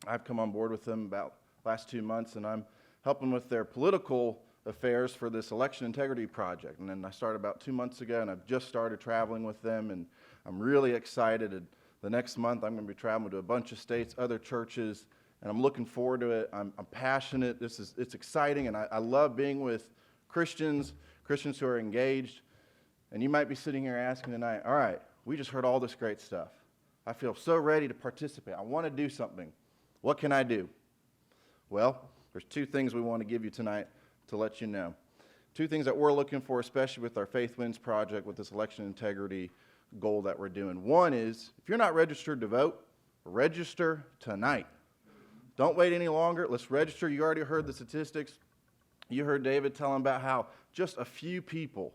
I've come on board with them about the last 2 months, and I'm helping with their political affairs for this election integrity project. And then I started about 2 months ago, and I've just started traveling with them, and I'm really excited. And the next month I'm going to be traveling to a bunch of states, other churches, and I'm looking forward to it. I'm passionate. It's exciting, and I love being with Christians who are engaged. And you might be sitting here asking tonight, all right, we just heard all this great stuff. I feel so ready to participate. I want to do something. What can I do? Well, there's two things we want to give you tonight to let you know. Two things that we're looking for, especially with our Faith Wins project, with this election integrity goal that we're doing. One is, if you're not registered to vote, register tonight. Don't wait any longer. Let's register. You already heard the statistics. You heard David tell him about how just a few people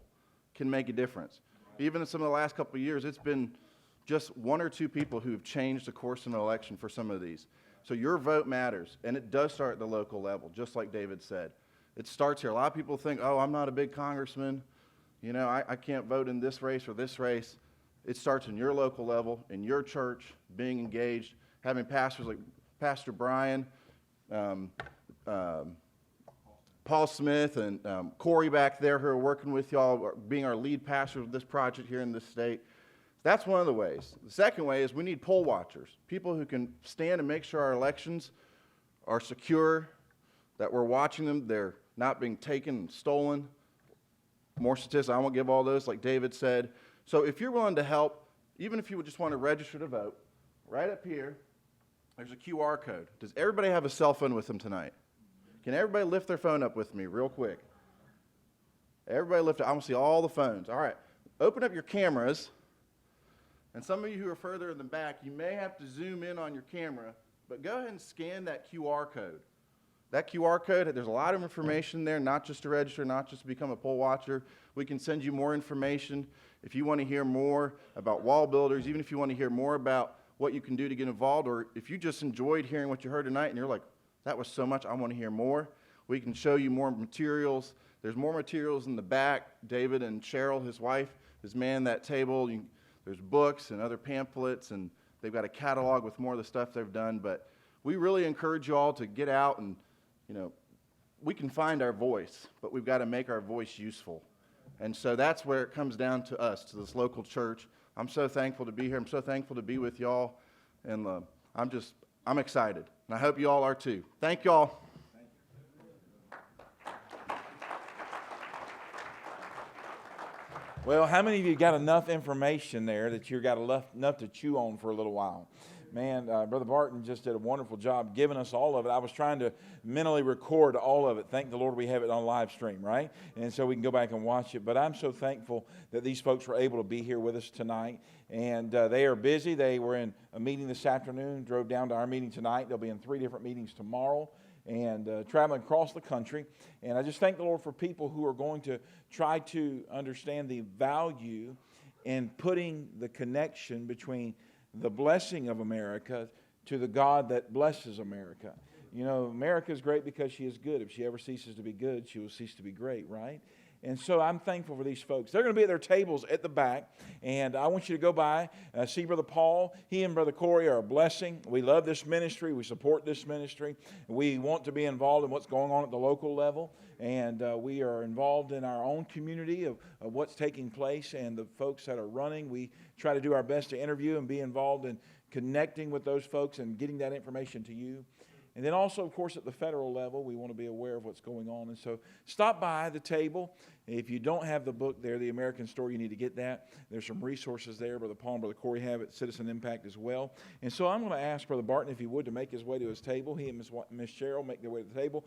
can make a difference. Even in some of the last couple of years, it's been just one or two people who have changed the course of an election for some of these. So your vote matters, and it does start at the local level, just like David said. It starts here. A lot of people think, oh, I'm not a big congressman. You know, I can't vote in this race or this race. It starts in your local level, in your church, being engaged, having pastors like Pastor Brian, Paul Smith, and Corey back there who are working with y'all, being our lead pastors of this project here in this state. That's one of the ways. The second way is we need poll watchers, people who can stand and make sure our elections are secure, that we're watching them, they're not being taken and stolen. More statistics, I won't give all those, like David said. So if you're willing to help, even if you would just want to register to vote, right up here, there's a QR code. Does everybody have a cell phone with them tonight? Can everybody lift their phone up with me real quick? Everybody lift it. I want to see all the phones. All right. Open up your cameras. And some of you who are further in the back, you may have to zoom in on your camera, but go ahead and scan that QR code. That QR code, there's a lot of information there, not just to register, not just to become a poll watcher. We can send you more information. If you want to hear more about wall builders, even if you want to hear more about what you can do to get involved, or if you just enjoyed hearing what you heard tonight and you're like, that was so much, I want to hear more, we can show you more materials. There's more materials in the back. David and Cheryl, his wife, has manned that table. There's books and other pamphlets, and they've got a catalog with more of the stuff they've done. But we really encourage you all to get out and, we can find our voice, but we've got to make our voice useful. And so that's where it comes down to us, to this local church. I'm so thankful to be here. I'm so thankful to be with y'all. And I'm excited. And I hope you all are too. Thank y'all. Well, how many of you got enough information there that you got enough to chew on for a little while? Man, Brother Barton just did a wonderful job giving us all of it. I was trying to mentally record all of it. Thank the Lord we have it on live stream, right? And so we can go back and watch it. But I'm so thankful that these folks were able to be here with us tonight. And they are busy. They were in a meeting this afternoon, drove down to our meeting tonight. They'll be in 3 different meetings tomorrow and traveling across the country. And I just thank the Lord for people who are going to try to understand the value in putting the connection between the blessing of America to the God that blesses America. America is great because she is good. If she ever ceases to be good, she will cease to be great, right? And so I'm thankful for these folks. They're going to be at their tables at the back, and I want you to go by, see Brother Paul. He and Brother Corey are a blessing. We love this ministry. We support this ministry. We want to be involved in what's going on at the local level, and we are involved in our own community of what's taking place and the folks that are running. We try to do our best to interview and be involved in connecting with those folks and getting that information to you. And then also, of course, at the federal level, we want to be aware of what's going on. And so stop by the table. If you don't have the book there, The American Story, you need to get that. There's some resources there. Brother Paul and Brother Corey have it, Citizen Impact as well. And so I'm going to ask Brother Barton, if he would, to make his way to his table. He and Miss Cheryl make their way to the table.